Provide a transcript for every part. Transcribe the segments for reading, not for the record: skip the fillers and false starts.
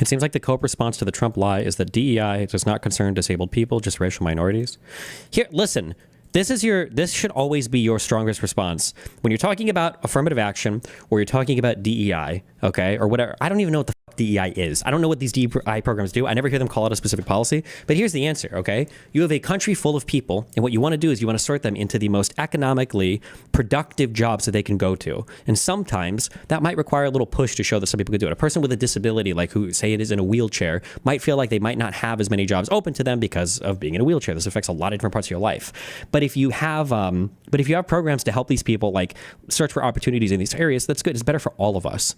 It seems like the cope response to the Trump lie is that DEI does not concern disabled people, just racial minorities. Here, listen, this should always be your strongest response. When you're talking about affirmative action or you're talking about DEI, okay, or whatever. I don't even know what the fuck DEI is. I don't know what these DEI programs do. I never hear them call it a specific policy. But here's the answer, okay? You have a country full of people, and what you want to do is you want to sort them into the most economically productive jobs that they can go to. And sometimes that might require a little push to show that some people can do it. A person with a disability, like who, say it is in a wheelchair, might feel like they might not have as many jobs open to them because of being in a wheelchair. This affects a lot of different parts of your life. But if you have programs to help these people like search for opportunities in these areas, that's good. It's better for all of us.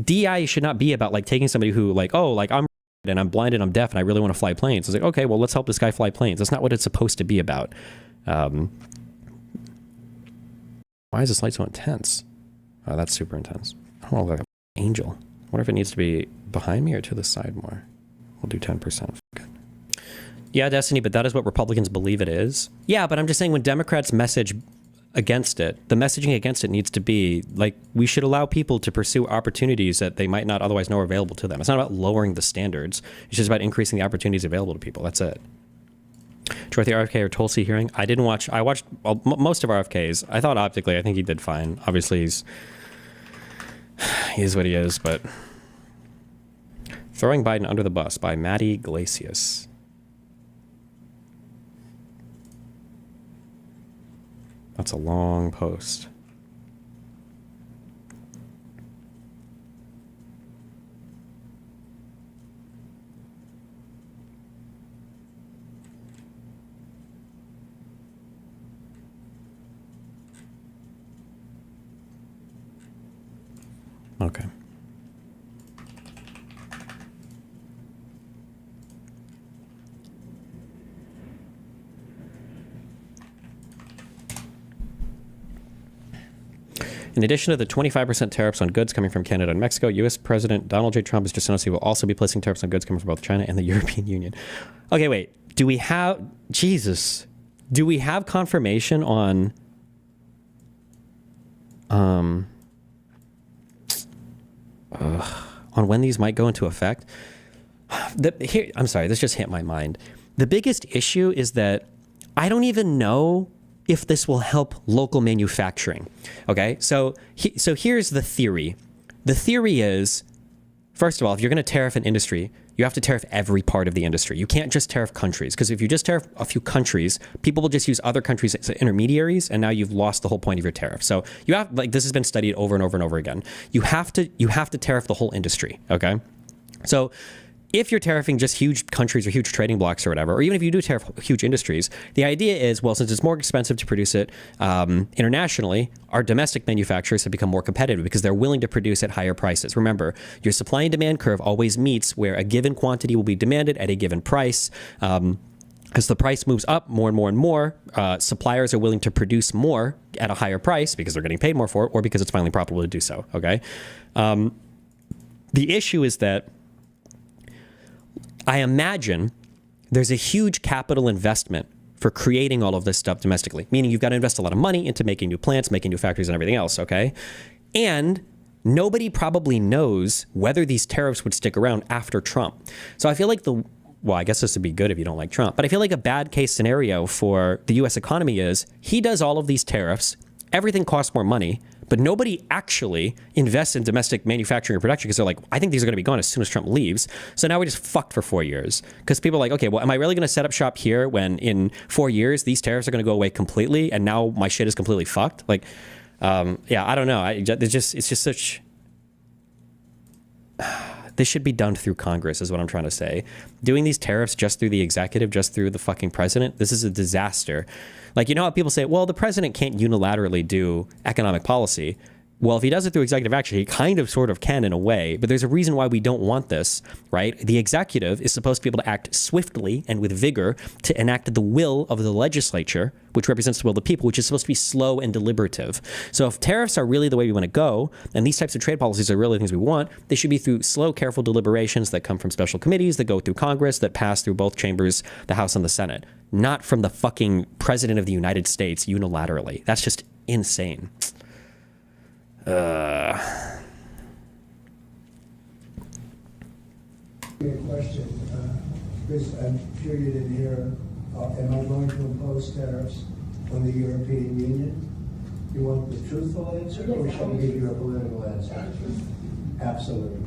DEI should not be about like taking somebody who like, oh, like I'm and I'm blind and I'm deaf and I really want to fly planes. It's like, okay, well, let's help this guy fly planes. That's not what it's supposed to be about. Why is this light so intense? Oh, that's super intense. I don't know, like an angel. I wonder if it needs to be behind me or to the side more. We'll do 10%. Yeah, Destiny, but that is what Republicans believe it is. Yeah, but I'm just saying when Democrats message against it, the messaging against it needs to be like, we should allow people to pursue opportunities that they might not otherwise know are available to them. It's not about lowering the standards. It's just about increasing the opportunities available to people. That's it. Dorothy RFK or Tulsi hearing. I watched most of RFK's. I thought optically, I think he did fine. Obviously, he is what he is, but throwing Biden under the bus by Maddie Iglesias. That's a long post. Okay. In addition to the 25% tariffs on goods coming from Canada and Mexico, U.S. President Donald J. Trump has just announced he will also be placing tariffs on goods coming from both China and the European Union. Okay, wait. Do we have confirmation on when these might go into effect? I'm sorry, this just hit my mind. The biggest issue is that I don't even know if this will help local manufacturing. Okay, so here's the theory. The theory is, first of all, if you're going to tariff an industry, you have to tariff every part of the industry. You can't just tariff countries, because if you just tariff a few countries, people will just use other countries as intermediaries, and now you've lost the whole point of your tariff. So you have, like, this has been studied over and over and over again. You have to tariff the whole industry. Okay, so if you're tariffing just huge countries or huge trading blocks or whatever, or even if you do tariff huge industries, the idea is, well, since it's more expensive to produce it internationally, our domestic manufacturers have become more competitive because they're willing to produce at higher prices. Remember, your supply and demand curve always meets where a given quantity will be demanded at a given price. As the price moves up more and more and more, suppliers are willing to produce more at a higher price because they're getting paid more for it, or because it's finally profitable to do so. Okay. The issue is that I imagine there's a huge capital investment for creating all of this stuff domestically, meaning you've got to invest a lot of money into making new plants, making new factories, and everything else, okay? And nobody probably knows whether these tariffs would stick around after Trump. So I feel like well, I guess this would be good if you don't like Trump, but I feel like a bad case scenario for the U.S. economy is he does all of these tariffs, everything costs more money, but nobody actually invests in domestic manufacturing or production because they're like, I think these are going to be gone as soon as Trump leaves. So now we're just fucked for 4 years because people are like, okay, well, am I really going to set up shop here when in 4 years these tariffs are going to go away completely and now my shit is completely fucked? Like, yeah, I don't know. It's just such. This should be done through Congress is what I'm trying to say. Doing these tariffs just through the executive, just through the fucking president, this is a disaster. Like, you know how people say, well, the president can't unilaterally do economic policy. Well, if he does it through executive action, he kind of sort of can in a way, but there's a reason why we don't want this, right? The executive is supposed to be able to act swiftly and with vigor to enact the will of the legislature, which represents the will of the people, which is supposed to be slow and deliberative. So if tariffs are really the way we want to go, and these types of trade policies are really the things we want, they should be through slow, careful deliberations that come from special committees, that go through Congress, that pass through both chambers, the House and the Senate, not from the fucking president of the United States unilaterally. That's just insane. A question, because I'm sure you didn't hear, am I going to impose tariffs on the European Union? You want the truthful answer, or shall we give you a political answer? Absolutely.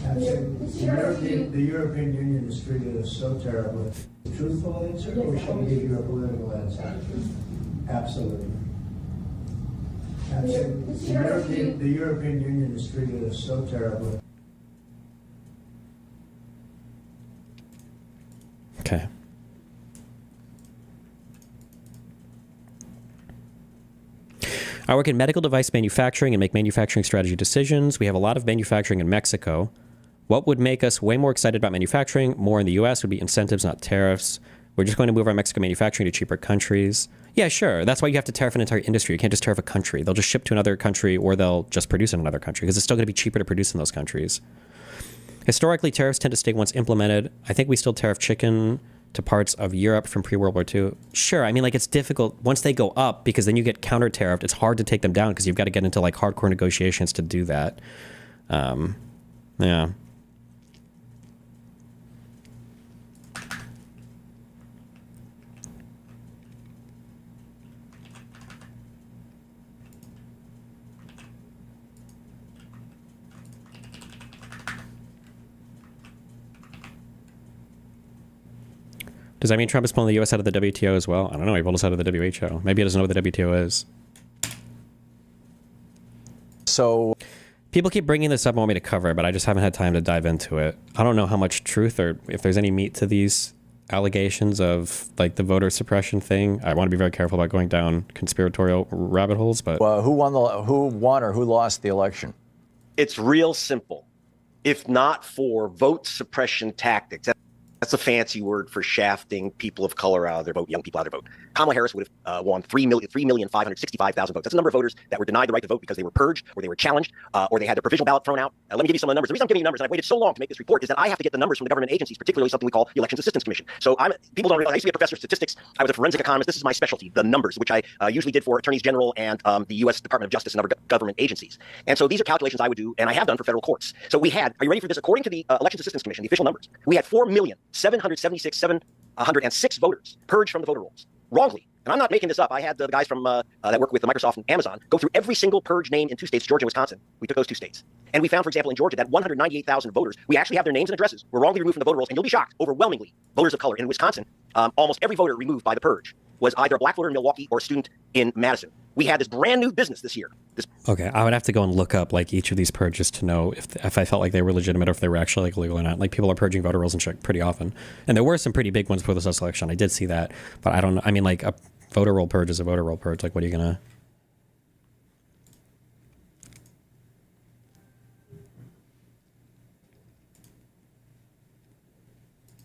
Absolutely. The European Union has treated us so terribly. The truthful answer, or shall we give you a political answer? Absolutely. Absolutely. The European Union has treated us so terribly. Okay. I work in medical device manufacturing and make manufacturing strategy decisions. We have a lot of manufacturing in Mexico. What would make us way more excited about manufacturing more in the U.S. would be incentives, not tariffs. We're just going to move our Mexican manufacturing to cheaper countries. Yeah, sure. That's why you have to tariff an entire industry. You can't just tariff a country. They'll just ship to another country, or they'll just produce in another country because it's still going to be cheaper to produce in those countries. Historically, tariffs tend to stay once implemented. I think we still tariff chicken to parts of Europe from pre-World War II. Sure, I mean, like, it's difficult once they go up because then you get counter-tariffed. It's hard to take them down because you've got to get into like hardcore negotiations to do that. Yeah. Does that mean Trump is pulling the U.S. out of the WTO as well? I don't know. He pulled us out of the WHO. Maybe he doesn't know what the WTO is. So people keep bringing this up and want me to cover it, but I just haven't had time to dive into it. I don't know how much truth or if there's any meat to these allegations of like the voter suppression thing. I want to be very careful about going down conspiratorial rabbit holes, but who won or who lost the election? It's real simple. If not for vote suppression tactics, that's a fancy word for shafting people of color out of their vote, young people out of their vote. Kamala Harris would have won 3,565,000 votes. That's the number of voters that were denied the right to vote because they were purged or they were challenged or they had their provisional ballot thrown out. Let me give you some of the numbers. The reason I'm giving you numbers, and I've waited so long to make this report, is that I have to get the numbers from the government agencies, particularly something we call the Elections Assistance Commission. So people don't realize, I used to be a professor of statistics. I was a forensic economist. This is my specialty, the numbers, which I usually did for attorneys general and the U.S. Department of Justice and other government agencies. And so these are calculations I would do, and I have done for federal courts. So we had, are you ready for this? According to the Elections Assistance Commission, the official numbers, we had 4,776,706 voters purged from the voter rolls wrongly. And I'm not making this up. I had the guys from that work with Microsoft and Amazon go through every single purge name in two states, Georgia and Wisconsin. We took those two states. And we found, for example, in Georgia that 198,000 voters, we actually have their names and addresses, were wrongly removed from the voter rolls. And you'll be shocked, overwhelmingly, voters of color. In Wisconsin, almost every voter removed by the purge was either a black voter in Milwaukee or a student in Madison. We had this brand new business this year. Okay, I would have to go and look up like each of these purges to know if I felt like they were legitimate or if they were actually like legal or not. Like people are purging voter rolls and shit pretty often, and there were some pretty big ones for this election. I did see that, but I don't know. I mean, like a voter roll purge is a voter roll purge. Like, what are you gonna?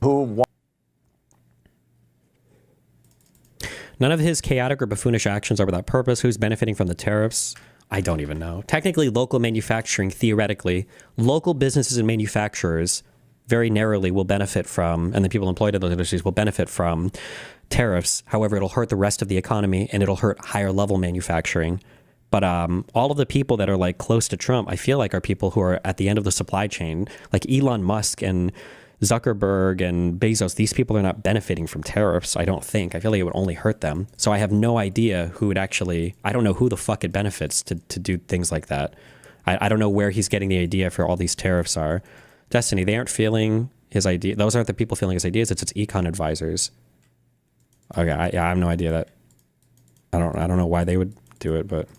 Who won? None of his chaotic or buffoonish actions are without purpose. Who's benefiting from the tariffs? I don't even know. Technically, local manufacturing, theoretically, local businesses and manufacturers very narrowly will benefit from, and the people employed in those industries will benefit from tariffs. However, it'll hurt the rest of the economy and it'll hurt higher level manufacturing. But all of the people that are like close to Trump, I feel like are people who are at the end of the supply chain, like Elon Musk and Zuckerberg and Bezos. These people are not benefiting from tariffs, I don't think. I feel like it would only hurt them. So I have no idea who would actually, I don't know who the fuck it benefits to do things like that. I don't know where he's getting the idea for all these tariffs are. Destiny, they aren't feeling his idea. Those aren't the people feeling his ideas. It's econ advisors. Okay, I have no idea that. I don't know why they would do it, but.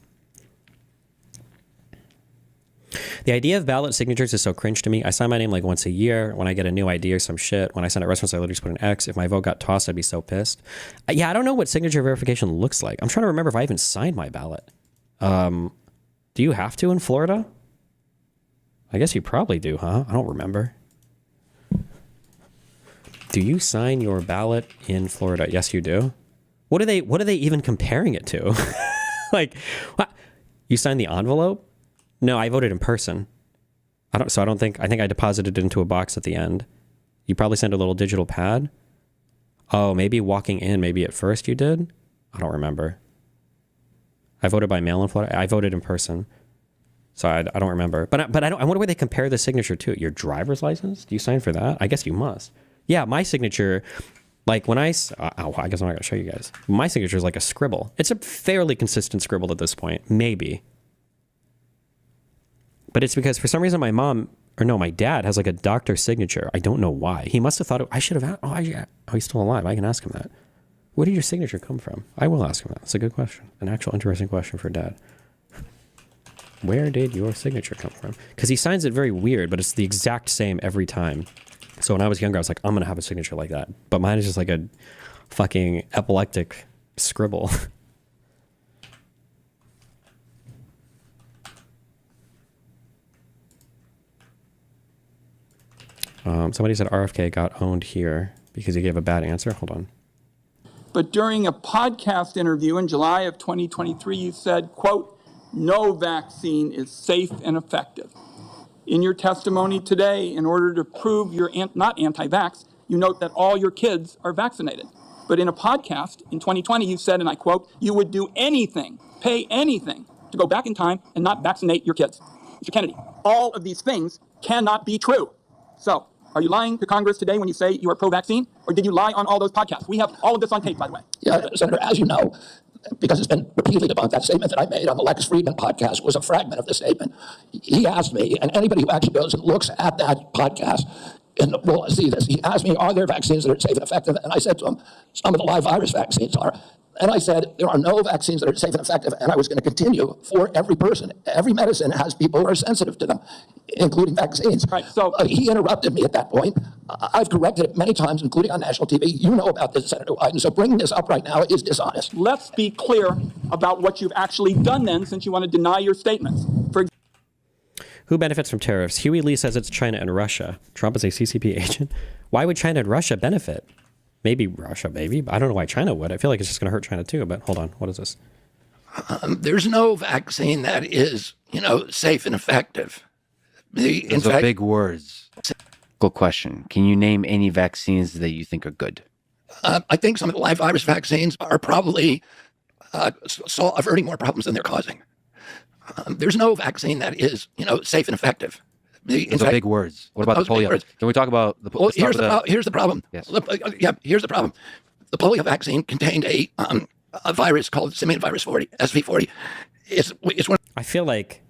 The idea of ballot signatures is so cringe to me. I sign my name like once a year when I get a new idea or some shit. When I send out restaurants, I literally just put an X. If my vote got tossed, I'd be so pissed. Yeah, I don't know what signature verification looks like. I'm trying to remember if I even signed my ballot. Do you have to in Florida? I guess you probably do, huh? I don't remember. Do you sign your ballot in Florida? Yes, you do. What are they even comparing it to? Like, what? You signed the envelope? No, I voted in person. I think I deposited it into a box at the end. You probably sent a little digital pad. Oh, maybe walking in, maybe at first you did? I don't remember. I voted by mail in Florida. I voted in person. So I don't remember. But I wonder where they compare the signature to. Your driver's license? Do you sign for that? I guess you must. Yeah, my signature, like when I guess I'm not going to show you guys. My signature is like a scribble. It's a fairly consistent scribble at this point, maybe. But it's because for some reason my dad has like a doctor's signature. I don't know why. He must have thought I should have. He's still alive. I can ask him that. Where did your signature come from? I will ask him that. It's a good question. An actual interesting question for Dad. Where did your signature come from? Because he signs it very weird, but it's the exact same every time. So when I was younger, I was like, I'm going to have a signature like that. But mine is just like a fucking epileptic scribble. Somebody said RFK got owned here because he gave a bad answer. Hold on. But during a podcast interview in July of 2023, you said, quote, no vaccine is safe and effective. In your testimony today, in order to prove you're not anti-vax, you note that all your kids are vaccinated. But in a podcast in 2020, you said, and I quote, you would do anything, pay anything to go back in time and not vaccinate your kids. Mr. Kennedy, all of these things cannot be true. So, are you lying to Congress today when you say you are pro-vaccine, or did you lie on all those podcasts? We have all of this on tape, by the way. Yeah, Senator, as you know, because it's been repeatedly debunked, that statement that I made on the Lex Friedman podcast was a fragment of the statement. He asked me, and anybody who actually goes and looks at that podcast and will see this, he asked me, are there vaccines that are safe and effective? And I said to him, some of the live virus vaccines are. And I said, there are no vaccines that are safe and effective, and I was going to continue for every person. Every medicine has people who are sensitive to them, including vaccines. Right, so he interrupted me at that point. I've corrected it many times, including on national TV. You know about this, Senator Wyden, so bringing this up right now is dishonest. let's be clear about what you've actually done then, since you want to deny your statements. For Who benefits from tariffs? Huey Lee says it's China and Russia. Trump is a CCP agent. Why would China and Russia benefit? Maybe Russia, maybe. I don't know why China would. I feel like it's just going to hurt China too, but hold on. What is this? There's no vaccine that is, safe and effective. Those are big words. Good question. Can you name any vaccines that you think are good? I think some of the live virus vaccines are probably averting more problems than they're causing. There's no vaccine that is, safe and effective. Those are big words. What about the polio? Can we talk about the polio? Well, here's the problem. Yes. Here's the problem. The polio vaccine contained a virus called simian virus 40, SV40. It's one. I feel like,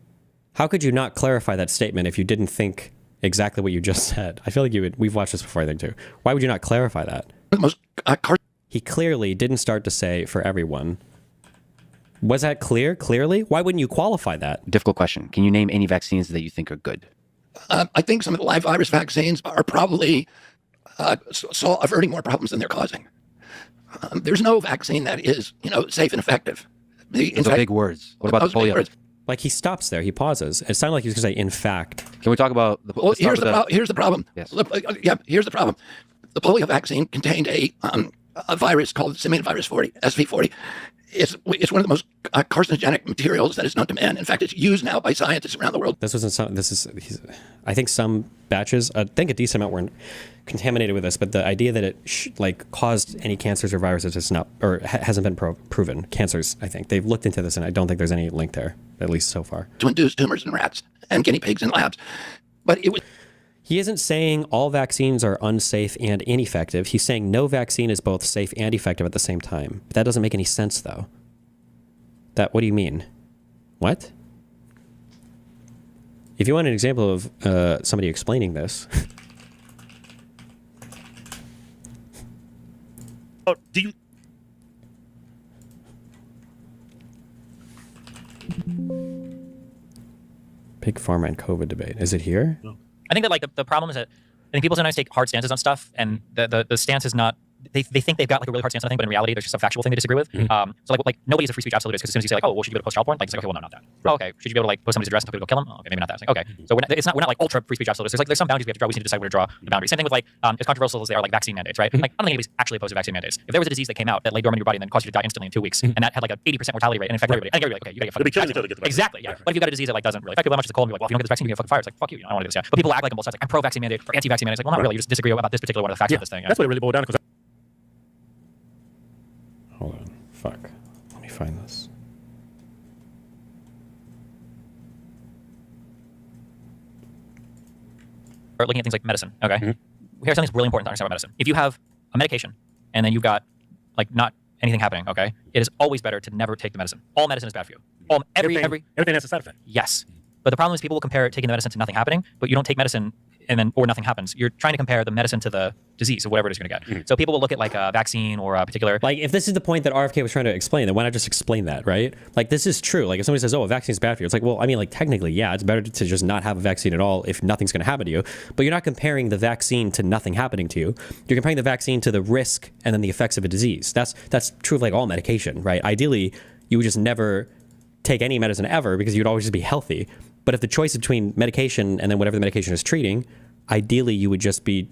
how could you not clarify that statement if you didn't think exactly what you just said? I feel like you would. We've watched this before, I think, too. Why would you not clarify that? The most He clearly didn't start to say for everyone. Was that clear? Clearly? Why wouldn't you qualify that? Difficult question. Can you name any vaccines that you think are good? I think some of the live virus vaccines are probably averting more problems than they're causing. There's no vaccine that is, safe and effective. Those are big words. What about the polio? Like he stops there, he pauses. It sounded like he was going to say, in fact. Can we talk about the polio? Well, here's the problem. Yes. Here's the problem. The polio vaccine contained a virus called simian virus 40, SV40. It's one of the most carcinogenic materials that is known to man. In fact, it's used now by scientists around the world. I think some batches, I think a decent amount were contaminated with this, but the idea that it caused any cancers or viruses is not, or hasn't been proven. Cancers, I think. They've looked into this and I don't think there's any link there, at least so far. To induce tumors in rats and guinea pigs in labs. But it was. He isn't saying all vaccines are unsafe and ineffective. He's saying no vaccine is both safe and effective at the same time. But that doesn't make any sense, though. What do you mean? What? If you want an example of somebody explaining this. Do you? Big Pharma and COVID debate. Is it here? No. I think that the problem is that I think people sometimes take hard stances on stuff, and the stance is not. They think they've got like a really hard stance on a thing, but in reality, there's just a factual thing they disagree with. Mm-hmm. So like nobody's a free speech absolutist because as soon as you say like, oh, well, should you be able to post child porn? Like it's like, okay, well, no, not that. Oh, okay, should you be able to like post somebody's address and tell people to go kill them? Oh, okay, maybe not that. It's like, okay, so we're not like ultra free speech absolutists. There's some boundaries we have to draw. We just need to decide where to draw the boundaries. Same thing with like as controversial as they are like vaccine mandates, right? Like I don't think anybody's actually opposed to vaccine mandates. If there was a disease that came out that lay dormant in your body and then caused you to die instantly in 2 weeks, and that had like an 80% mortality rate and infected everybody, I think everybody like, okay, you gotta get fucking killing each other to get the vaccine. Exactly, yeah. But if you've got a disease that like doesn't really affect people that much, it's a cold, and you're like, well, if you don't get this vaccine, you get fucking fired. It's like fuck you, I don't want to do this. Yeah. But people act like on both sides, like I'm pro-vaccine mandate or anti-vaccine mandate. It's like, well, not really. You just disagree about this particular one of the facts of this thing. Yeah. That's what it really boiled down to. Hold on. Fuck. Let me find this. start looking at things like medicine. Okay, here's something that's really important to understand about medicine. If you have a medication and then you've got like not anything happening, okay, it is always better to never take the medicine. All medicine is bad for you. Everything has a side effect. Yes, but the problem is people will compare taking the medicine to nothing happening, but you don't take medicine and then or nothing happens. You're trying to compare the medicine to the disease or whatever it is you're going to get. So people will look at like a vaccine or a particular. Like if this is the point that RFK was trying to explain, then why not just explain that, right? Like this is true. Like if somebody says, "Oh, a vaccine is bad for you," it's like, well, I mean, like technically, yeah, it's better to just not have a vaccine at all if nothing's going to happen to you. But you're not comparing the vaccine to nothing happening to you. You're comparing the vaccine to the risk and then the effects of a disease. That's true of like all medication, right? Ideally, you would just never take any medicine ever because you'd always just be healthy. But if the choice between medication and then whatever the medication is treating, ideally you would just be,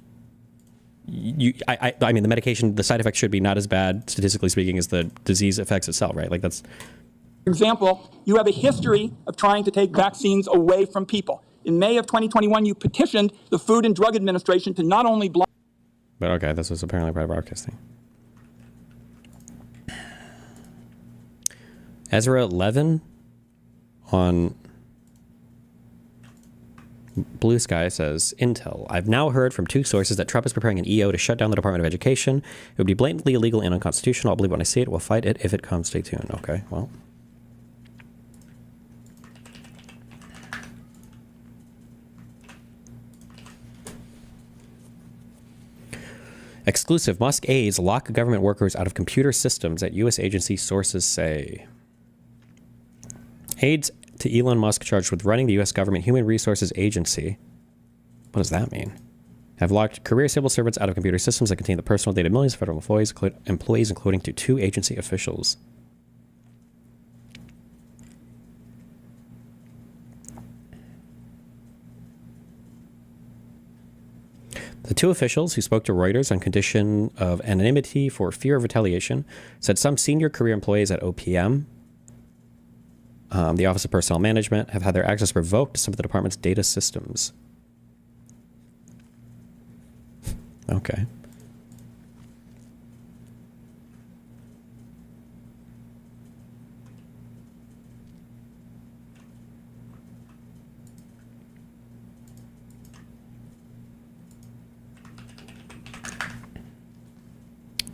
I mean, the medication, the side effects should be not as bad, statistically speaking, as the disease effects itself, right? Like that's. For example, you have a history of trying to take vaccines away from people. In May of 2021, you petitioned the Food and Drug Administration to not only block. But okay, this was apparently part of broadcasting. Ezra 11 on Blue Sky says, Intel. I've now heard from 2 sources that Trump is preparing an EO to shut down the Department of Education. It would be blatantly illegal and unconstitutional. I'll believe when I see it. We'll fight it if it comes. Stay tuned. Okay, well. Exclusive. Musk aides lock government workers out of computer systems at U.S. agency, sources say. Aides to Elon Musk charged with running the U.S. government human resources agency. What does that mean? Have locked career civil servants out of computer systems that contain the personal data of millions of federal employees, including to 2 agency officials. The 2 officials who spoke to Reuters on condition of anonymity for fear of retaliation said some senior career employees at OPM, the Office of Personnel Management, have had their access revoked to some of the department's data systems. Okay.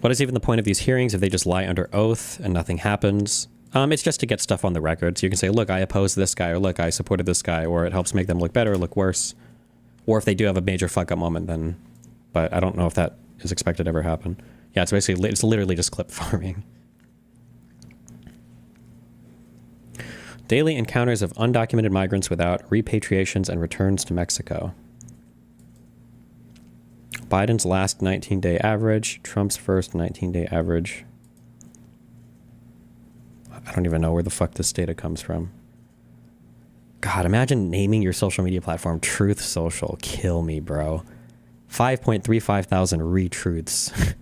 What is even the point of these hearings if they just lie under oath and nothing happens? It's just to get stuff on the record. So you can say, look, I oppose this guy, or look, I supported this guy, or it helps make them look better or look worse. Or if they do have a major fuck up moment, then, but I don't know if that is expected to ever happen. Yeah, it's basically, it's literally just clip farming. Daily encounters of undocumented migrants without repatriations and returns to Mexico. Biden's last 19-day average, Trump's first 19-day average. I don't even know where the fuck this data comes from. God, imagine naming your social media platform Truth Social. Kill me, bro. 5.35 thousand retruths.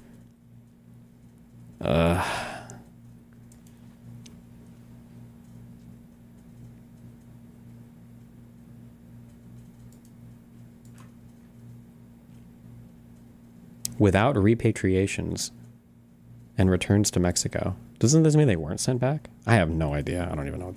Without repatriations and returns to Mexico. Doesn't this mean they weren't sent back? I have no idea. I don't even know.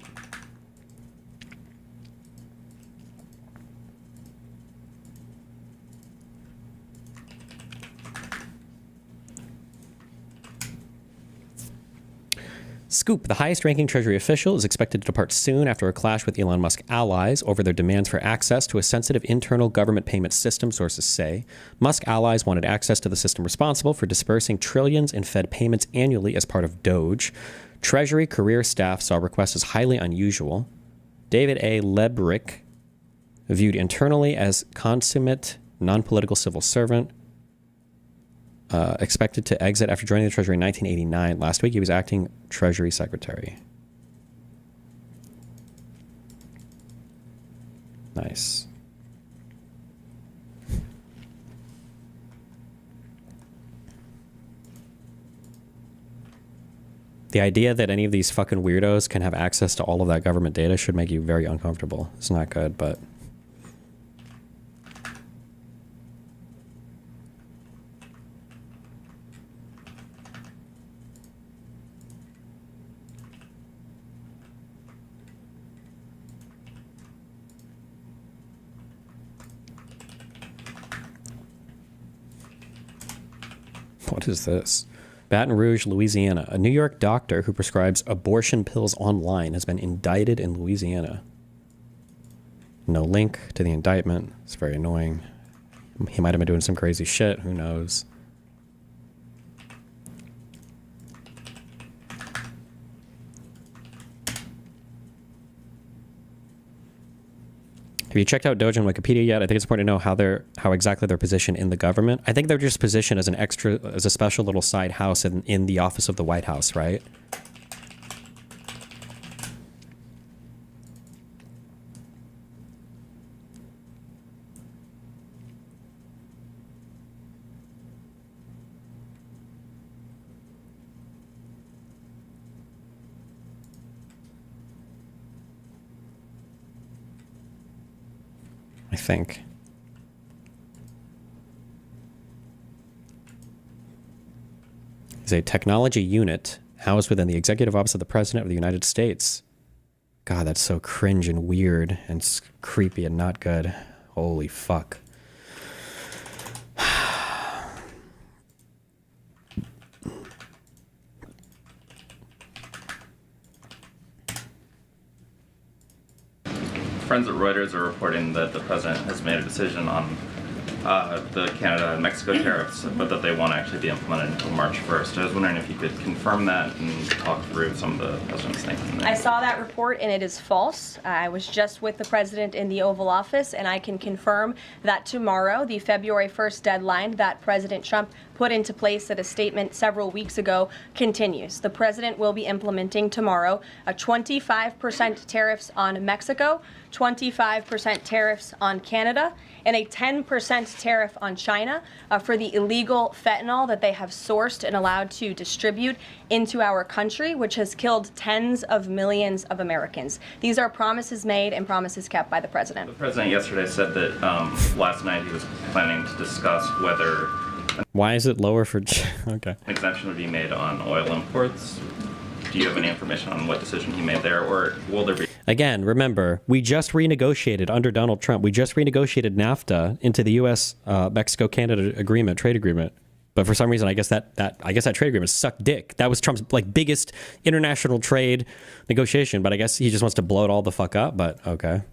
Scoop, the highest-ranking Treasury official, is expected to depart soon after a clash with Elon Musk allies over their demands for access to a sensitive internal government payment system, sources say. Musk allies wanted access to the system responsible for dispersing trillions in Fed payments annually as part of DOGE. Treasury career staff saw requests as highly unusual. David A. Lebrick, viewed internally as consummate non-political civil servant, expected to exit after joining the Treasury in 1989. Last week, he was acting Treasury Secretary. Nice. The idea that any of these fucking weirdos can have access to all of that government data should make you very uncomfortable. It's not good, but... What is this? Baton Rouge, Louisiana. A New York doctor who prescribes abortion pills online has been indicted in Louisiana. No link to the indictment. It's very annoying. He might have been doing some crazy shit. Who knows? Have you checked out DOGE on Wikipedia yet? I think it's important to know how exactly they're positioned in the government. I think they're just positioned as as a special little side house in the office of the White House, right? I think. Is a technology unit housed within the Executive Office of the President of the United States. God, that's so cringe and weird and creepy and not good. Holy fuck. Friends at Reuters are reporting that the president has made a decision on the Canada and Mexico tariffs, but that they won't actually be implemented until March 1st. I was wondering if you could confirm that and talk through some of the president's thinking there. I saw that report and it is false. I was just with the president in the Oval Office, and I can confirm that tomorrow, the February 1st deadline that President Trump put into place at a statement several weeks ago continues. The president will be implementing tomorrow a 25% tariffs on Mexico, 25% tariffs on Canada, and a 10% tariff on China for the illegal fentanyl that they have sourced and allowed to distribute into our country, which has killed tens of millions of Americans. These are promises made and promises kept by the president. The president yesterday said that last night he was planning to discuss whether Why is it lower for... Okay. an exemption would be made on oil imports. Do you have any information on what decision he made there, or will there be... Again, remember, we just renegotiated under Donald Trump. We just renegotiated NAFTA into the U.S. Mexico-Canada agreement, trade agreement. But for some reason, I guess that trade agreement sucked dick. That was Trump's biggest international trade negotiation. But I guess he just wants to blow it all the fuck up. But okay.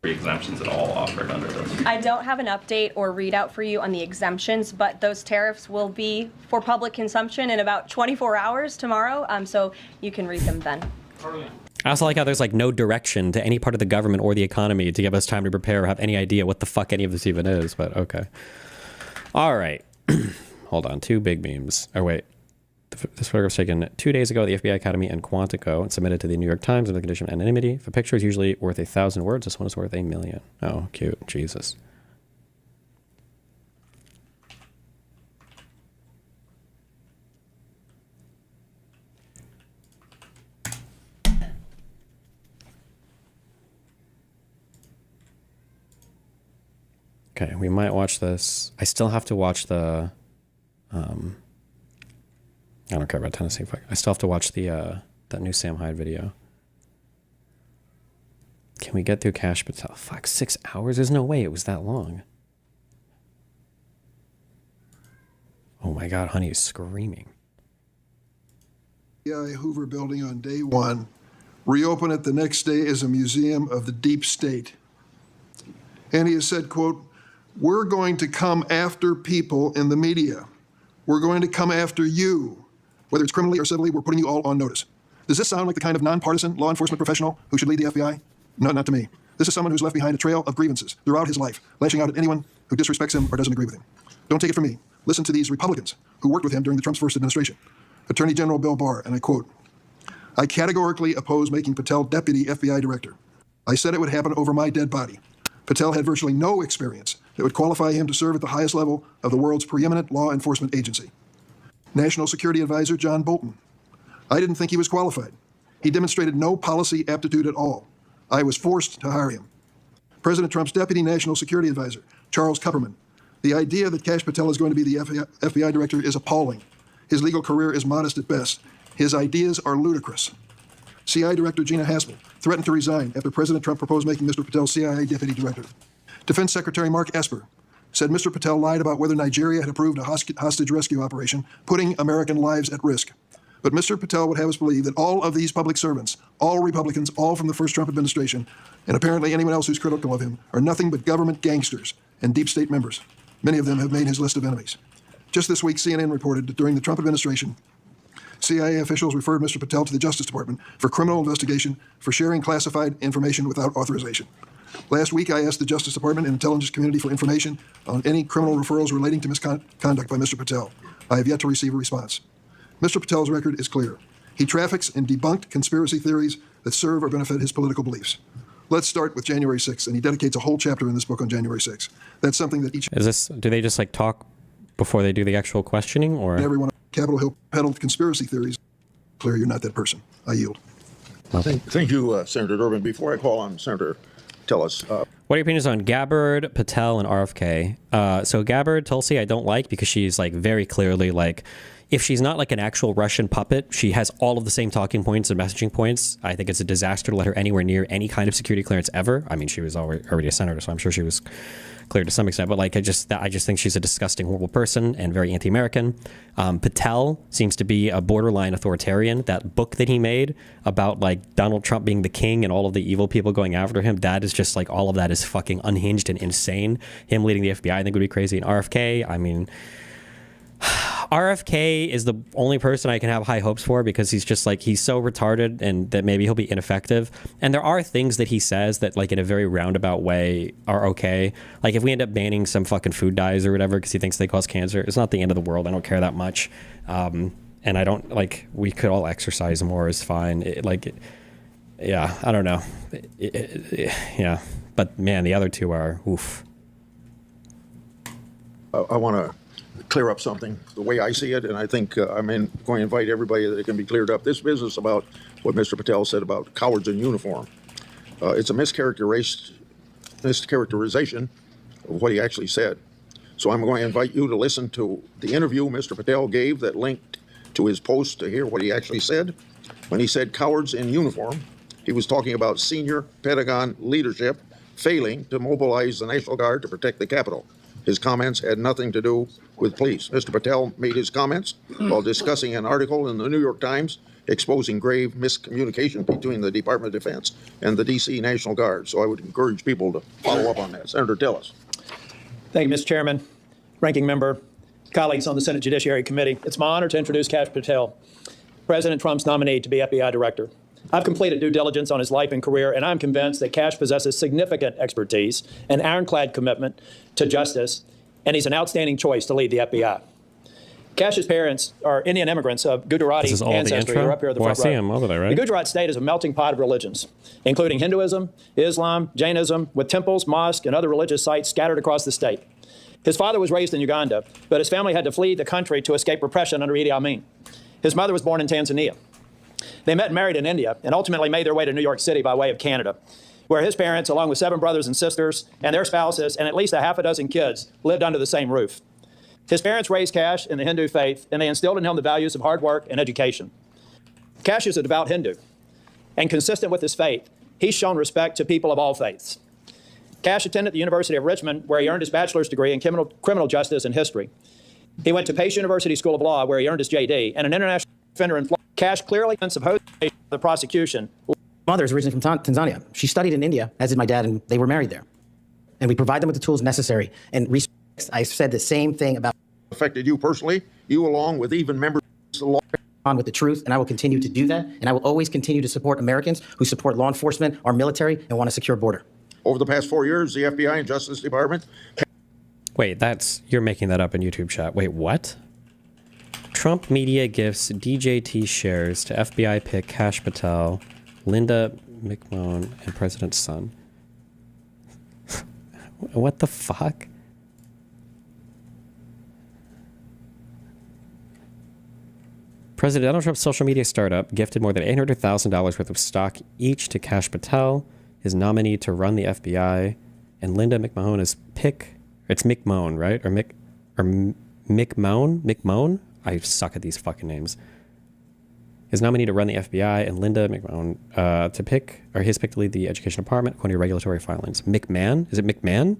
exemptions at all offered under this? I don't have an update or readout for you on the exemptions, but those tariffs will be for public consumption in about 24 hours tomorrow, so you can read them then. I also like how there's no direction to any part of the government or the economy to give us time to prepare or have any idea what the fuck any of this even is, but okay. All right. Hold on, two big memes. Oh, wait. This photograph was taken 2 days ago at the FBI Academy in Quantico and submitted to the New York Times under the condition of anonymity. If a picture is usually worth 1,000 words, this one is worth 1,000,000. Oh, cute. Jesus. Okay, we might watch this. I still have to watch the... I don't care about Tennessee. I still have to watch the that new Sam Hyde video. Can we get through Cash Patel? Fuck, 6 hours? There's no way it was that long. Oh my God, honey is screaming. FBI Hoover building on day one, reopen it the next day as a museum of the deep state. And he has said, quote, "We're going to come after people in the media. We're going to come after you. Whether it's criminally or civilly, we're putting you all on notice." Does this sound like the kind of nonpartisan law enforcement professional who should lead the FBI? No, not to me. This is someone who's left behind a trail of grievances throughout his life, lashing out at anyone who disrespects him or doesn't agree with him. Don't take it from me. Listen to these Republicans who worked with him during the Trump's first administration. Attorney General Bill Barr, and I quote, "I categorically oppose making Patel deputy FBI director. I said it would happen over my dead body. Patel had virtually no experience that would qualify him to serve at the highest level of the world's preeminent law enforcement agency." National Security Advisor John Bolton, "I didn't think he was qualified. He demonstrated no policy aptitude at all. I was forced to hire him." President Trump's Deputy National Security Advisor, Charles Kupperman, "The idea that Kash Patel is going to be the FBI director is appalling. His legal career is modest at best. His ideas are ludicrous." CI Director Gina Haspel threatened to resign after President Trump proposed making Mr. Patel CIA Deputy Director. Defense Secretary Mark Esper, said Mr. Patel lied about whether Nigeria had approved a hostage rescue operation, putting American lives at risk. But Mr. Patel would have us believe that all of these public servants, all Republicans, all from the first Trump administration, and apparently anyone else who's critical of him, are nothing but government gangsters and deep state members. Many of them have made his list of enemies. Just this week, CNN reported that during the Trump administration, CIA officials referred Mr. Patel to the Justice Department for criminal investigation for sharing classified information without authorization. Last week, I asked the Justice Department and intelligence community for information on any criminal referrals relating to misconduct by Mr. Patel. I have yet to receive a response. Mr. Patel's record is clear. He traffics in debunked conspiracy theories that serve or benefit his political beliefs. Let's start with January 6th, and he dedicates a whole chapter in this book on January 6th. That's something that each... Do they just like talk before they do the actual questioning, or... Everyone on Capitol Hill peddled conspiracy theories. Clear you're not that person. I yield. Thank you, Senator Durbin. Before I call on Senator Tillis. What are your opinions on Gabbard, Patel, and RFK? So Gabbard, Tulsi, I don't like because she's like very clearly like, if she's not like an actual Russian puppet, she has all of the same talking points and messaging points. I think it's a disaster to let her anywhere near any kind of security clearance ever. I mean, she was already a senator, so I'm sure she was cleared to some extent. But like, I just think she's a disgusting, horrible person and very anti-American. Patel seems to be a borderline authoritarian. That book that he made about like Donald Trump being the king and all of the evil people going after him, that is just like, all of that is fucking unhinged and insane. Him leading the FBI, I think, would be crazy. And RFK, I mean... RFK is the only person I can have high hopes for because he's just like, he's so retarded and that maybe he'll be ineffective. And there are things that he says that like in a very roundabout way are okay. Like if we end up banning some fucking food dyes or whatever because he thinks they cause cancer, it's not the end of the world. I don't care that much. And I don't like, we could all exercise more is fine. Yeah, I don't know. Yeah. But man, the other two are oof. I want to clear up something the way I see it, and I think I'm going to invite everybody that it can be cleared up. This business about what Mr. Patel said about cowards in uniform, it's a mischaracterization of what he actually said. So I'm going to invite you to listen to the interview Mr. Patel gave that linked to his post to hear what he actually said. When he said cowards in uniform, he was talking about senior Pentagon leadership failing to mobilize the National Guard to protect the Capitol. His comments had nothing to do with police. Mr. Patel made his comments while discussing an article in the New York Times exposing grave miscommunication between the Department of Defense and the D.C. National Guard. So I would encourage people to follow up on that. Senator Tillis. Thank you, Mr. Chairman, Ranking Member, colleagues on the Senate Judiciary Committee. It's my honor to introduce Kash Patel, President Trump's nominee to be FBI Director. I've completed due diligence on his life and career, and I'm convinced that Kash possesses significant expertise and ironclad commitment to justice, and he's an outstanding choice to lead the FBI. Kash's parents are Indian immigrants of Gujarati ancestry. You're up here at the front row. I see him over there, right? The Gujarat state is a melting pot of religions, including Hinduism, Islam, Jainism, with temples, mosques, and other religious sites scattered across the state. His father was raised in Uganda, but his family had to flee the country to escape repression under Idi Amin. His mother was born in Tanzania. They met and married in India and ultimately made their way to New York City by way of Canada, where his parents, along with 7 brothers and sisters and their spouses and at least a half a dozen kids, lived under the same roof. His parents raised Kash in the Hindu faith, and they instilled in him the values of hard work and education. Kash is a devout Hindu, and consistent with his faith, he's shown respect to people of all faiths. Kash attended the University of Richmond, where he earned his bachelor's degree in criminal justice and history. He went to Pace University School of Law, where he earned his JD, and an international defender in Florida. Kash clearly opposed the prosecution. Mother is originally from Tanzania. She studied in India, as did my dad, and they were married there. And we provide them with the tools necessary. And I said the same thing about affected you personally, you along with even members of the law. On with the truth, and I will continue to do that. And I will always continue to support Americans who support law enforcement, our military, and want a secure border. Over the past 4 years, the FBI and Justice Department. Wait, you're making that up in YouTube chat. Wait, what? Trump media gifts DJT shares to FBI pick Kash Patel, Linda McMahon, and President's son. What the fuck? President Donald Trump's social media startup gifted more than $800,000 worth of stock each to Kash Patel, his nominee to run the FBI, and Linda McMahon is pick. It's McMahon, right? Or McMahon? McMahon? I suck at these fucking names. His nominee to run the FBI and Linda McMahon his pick to lead the Education Department according to regulatory filings. McMahon? Is it McMahon?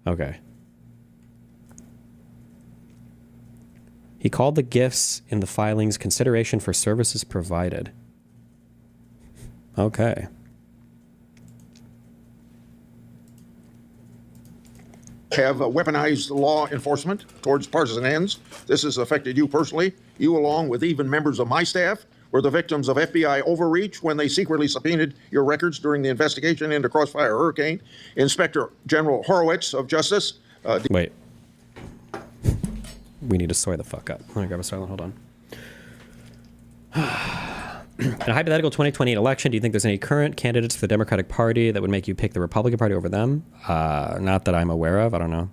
Okay. He called the gifts in the filings consideration for services provided. Okay. Have weaponized law enforcement towards partisan ends. This has affected you personally. You, along with even members of my staff, were the victims of FBI overreach when they secretly subpoenaed your records during the investigation into Crossfire Hurricane. Inspector General Horowitz of Justice. Wait. We need to soy the fuck up. I'm gonna grab a silent. Hold on. In a hypothetical 2028 election, do you think there's any current candidates for the Democratic Party that would make you pick the Republican Party over them? Not that I'm aware of. I don't know.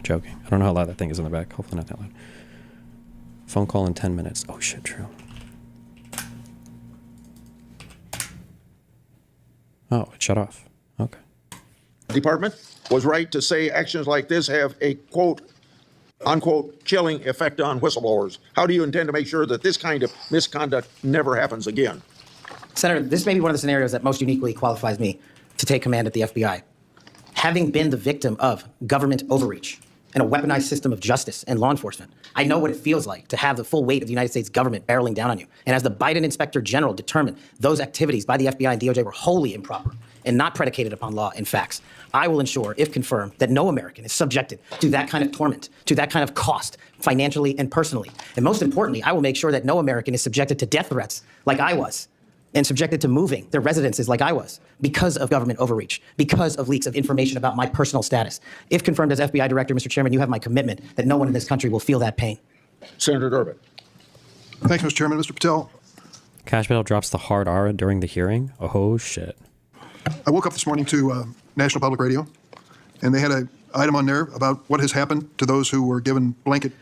Joking. I don't know how loud that thing is in the back. Hopefully not that loud. Phone call in 10 minutes. Oh shit, true. Oh, it shut off. Okay. Department was right to say actions like this have a quote, unquote, chilling effect on whistleblowers. How do you intend to make sure that this kind of misconduct never happens again? Senator, this may be one of the scenarios that most uniquely qualifies me to take command at the FBI. Having been the victim of government overreach and a weaponized system of justice and law enforcement, I know what it feels like to have the full weight of the United States government barreling down on you. And as the Biden Inspector General determined, those activities by the FBI and DOJ were wholly improper and not predicated upon law and facts. I will ensure, if confirmed, that no American is subjected to that kind of torment, to that kind of cost, financially and personally. And most importantly, I will make sure that no American is subjected to death threats like I was, and subjected to moving their residences like I was, because of government overreach, because of leaks of information about my personal status. If confirmed as FBI Director, Mr. Chairman, you have my commitment that no one in this country will feel that pain. Senator Durbin. Thank you, Mr. Chairman. Mr. Patel. Cash Patel drops the hard R during the hearing. Oh shit. I woke up this morning to National Public Radio, and they had an item on there about what has happened to those who were given blanket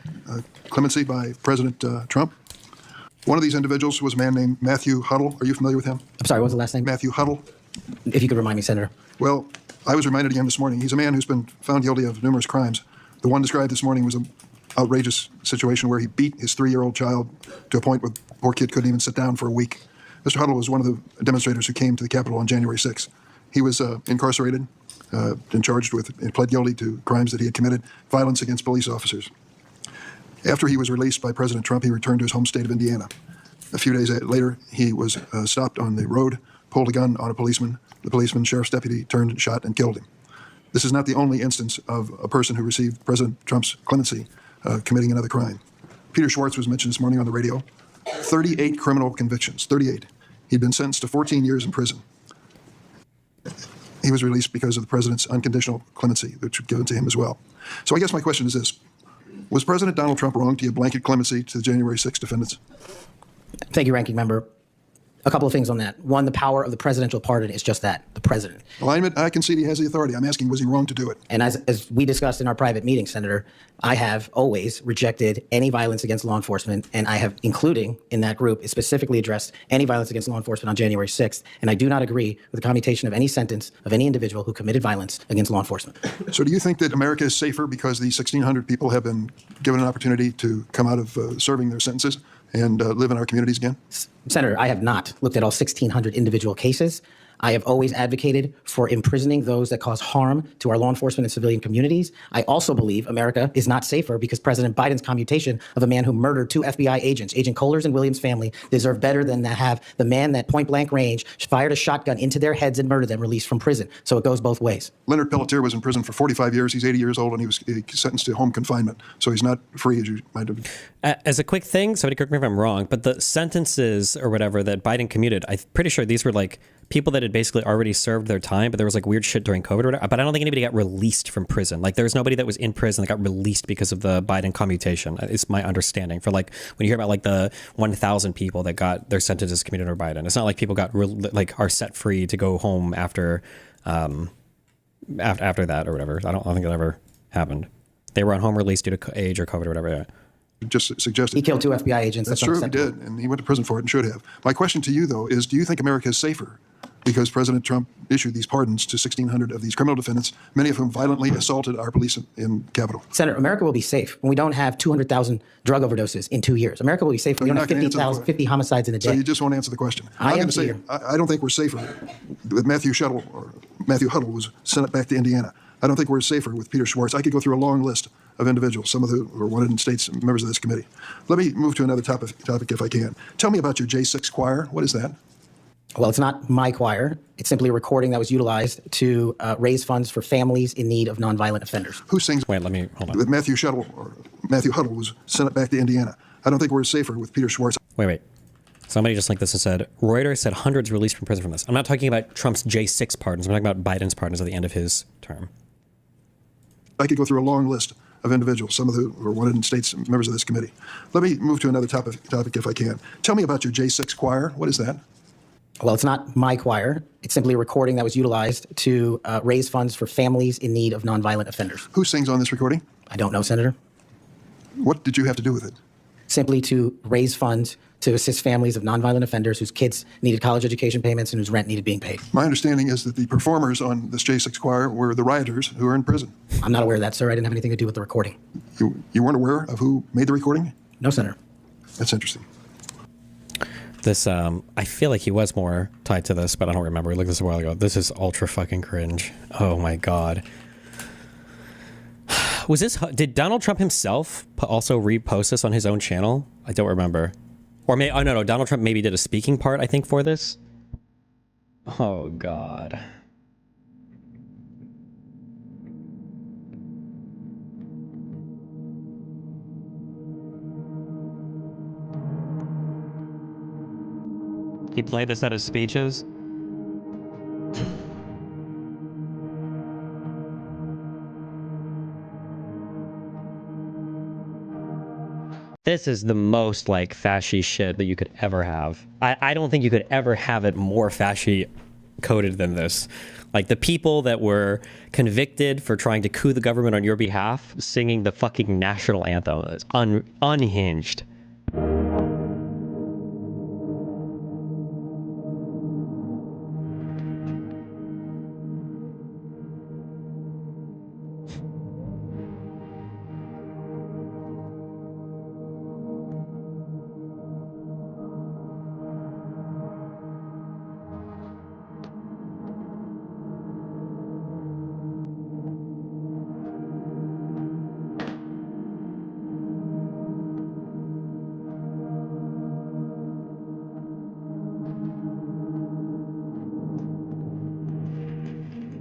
clemency by President Trump. One of these individuals was a man named Matthew Huddle. Are you familiar with him? I'm sorry, what was the last name? Matthew Huddle. If you could remind me, Senator. Well, I was reminded again this morning. He's a man who's been found guilty of numerous crimes. The one described this morning was an outrageous situation where he beat his 3-year-old child to a point where the poor kid couldn't even sit down for a week. Mr. Huddle was one of the demonstrators who came to the Capitol on January 6th. He was incarcerated and charged with and pled guilty to crimes that he had committed, violence against police officers. After he was released by President Trump, he returned to his home state of Indiana. A few days later, he was stopped on the road, pulled a gun on a policeman. The policeman, sheriff's deputy, turned, shot, and killed him. This is not the only instance of a person who received President Trump's clemency committing another crime. Peter Schwartz was mentioned this morning on the radio. 38 criminal convictions, 38. He'd been sentenced to 14 years in prison. He was released because of the president's unconditional clemency, which was given to him as well. So I guess my question is this. Was President Donald Trump wrong to give blanket clemency to the January 6th defendants? Thank you, Ranking Member. A couple of things on that. One, the power of the presidential pardon is just that, the president. Alignment, I concede he has the authority. I'm asking, was he wrong to do it? And as we discussed in our private meeting, Senator, I have always rejected any violence against law enforcement, and I have, including in that group, specifically addressed any violence against law enforcement on January 6th, and I do not agree with the commutation of any sentence of any individual who committed violence against law enforcement. So do you think that America is safer because the 1,600 people have been given an opportunity to come out of serving their sentences and live in our communities again? Senator, I have not looked at all 1,600 individual cases. I have always advocated for imprisoning those that cause harm to our law enforcement and civilian communities. I also believe America is not safer because President Biden's commutation of a man who murdered 2 FBI agents, Agent Kohler's and Williams' family, deserve better than to have the man that point blank range fired a shotgun into their heads and murdered them released from prison. So it goes both ways. Leonard Pelletier was in prison for 45 years. He's 80 years old, and he was sentenced to home confinement. So he's not free, as you might have. As a quick thing, somebody correct me if I'm wrong, but the sentences or whatever that Biden commuted, I'm pretty sure these were like people that had basically already served their time, but there was like weird shit during COVID or whatever. But I don't think anybody got released from prison. Like there was nobody that was in prison that got released because of the Biden commutation. Is my understanding. For like when you hear about like the 1,000 people that got their sentences commuted under Biden, it's not like people got like are set free to go home after after that or whatever. I don't think that ever happened. They were on home release due to age or COVID or whatever. Yeah. Just suggested. He killed 2 FBI agents. That's true, he did, and he went to prison for it and should have. My question to you, though, is do you think America is safer because President Trump issued these pardons to 1,600 of these criminal defendants, many of whom violently assaulted our police in Capitol? Senator, America will be safe when we don't have 200,000 drug overdoses in 2 years. America will be safe when we don't have 50 homicides in a day. So you just won't answer the question. I don't think we're safer with Matthew Huddle was sent back to Indiana. I don't think we're safer with Peter Schwartz. I could go through a long list of individuals, some of who were wanted in states, members of this committee. Let me move to another topic if I can. Tell me about your J6 choir. What is that? Well, it's not my choir. It's simply a recording that was utilized to raise funds for families in need of nonviolent offenders. Who sings? Wait, let me hold on. With Matthew Huddle was sent back to Indiana. I don't think we're safer with Peter Schwartz. Wait. Somebody just like this and said, Reuters said hundreds released from prison from this. I'm not talking about Trump's J6 pardons. I'm talking about Biden's pardons at the end of his term. I could go through a long list of individuals, some of who were wanted in states, members of this committee. Let me move to another topic if I can. Tell me about your J6 choir. What is that? Well, it's not my choir. It's simply a recording that was utilized to raise funds for families in need of nonviolent offenders. Who sings on this recording? I don't know, Senator. What did you have to do with it? Simply to raise funds to assist families of nonviolent offenders whose kids needed college education payments and whose rent needed being paid. My understanding is that the performers on this J6 choir were the rioters who are in prison. I'm not aware of that, sir. I didn't have anything to do with the recording. You weren't aware of who made the recording? No, Senator. That's interesting. This, I feel like he was more tied to this, but I don't remember. We looked at this a while ago. This is ultra fucking cringe. Oh my God. Was this, did Donald Trump himself also repost this on his own channel? I don't remember. Or maybe, oh no, Donald Trump maybe did a speaking part, I think, for this. Oh God. He played this at his speeches. This is the most like fashy shit that you could ever have. I don't think you could ever have it more fashy coded than this. Like the people that were convicted for trying to coup the government on your behalf singing the fucking national anthem is unhinged.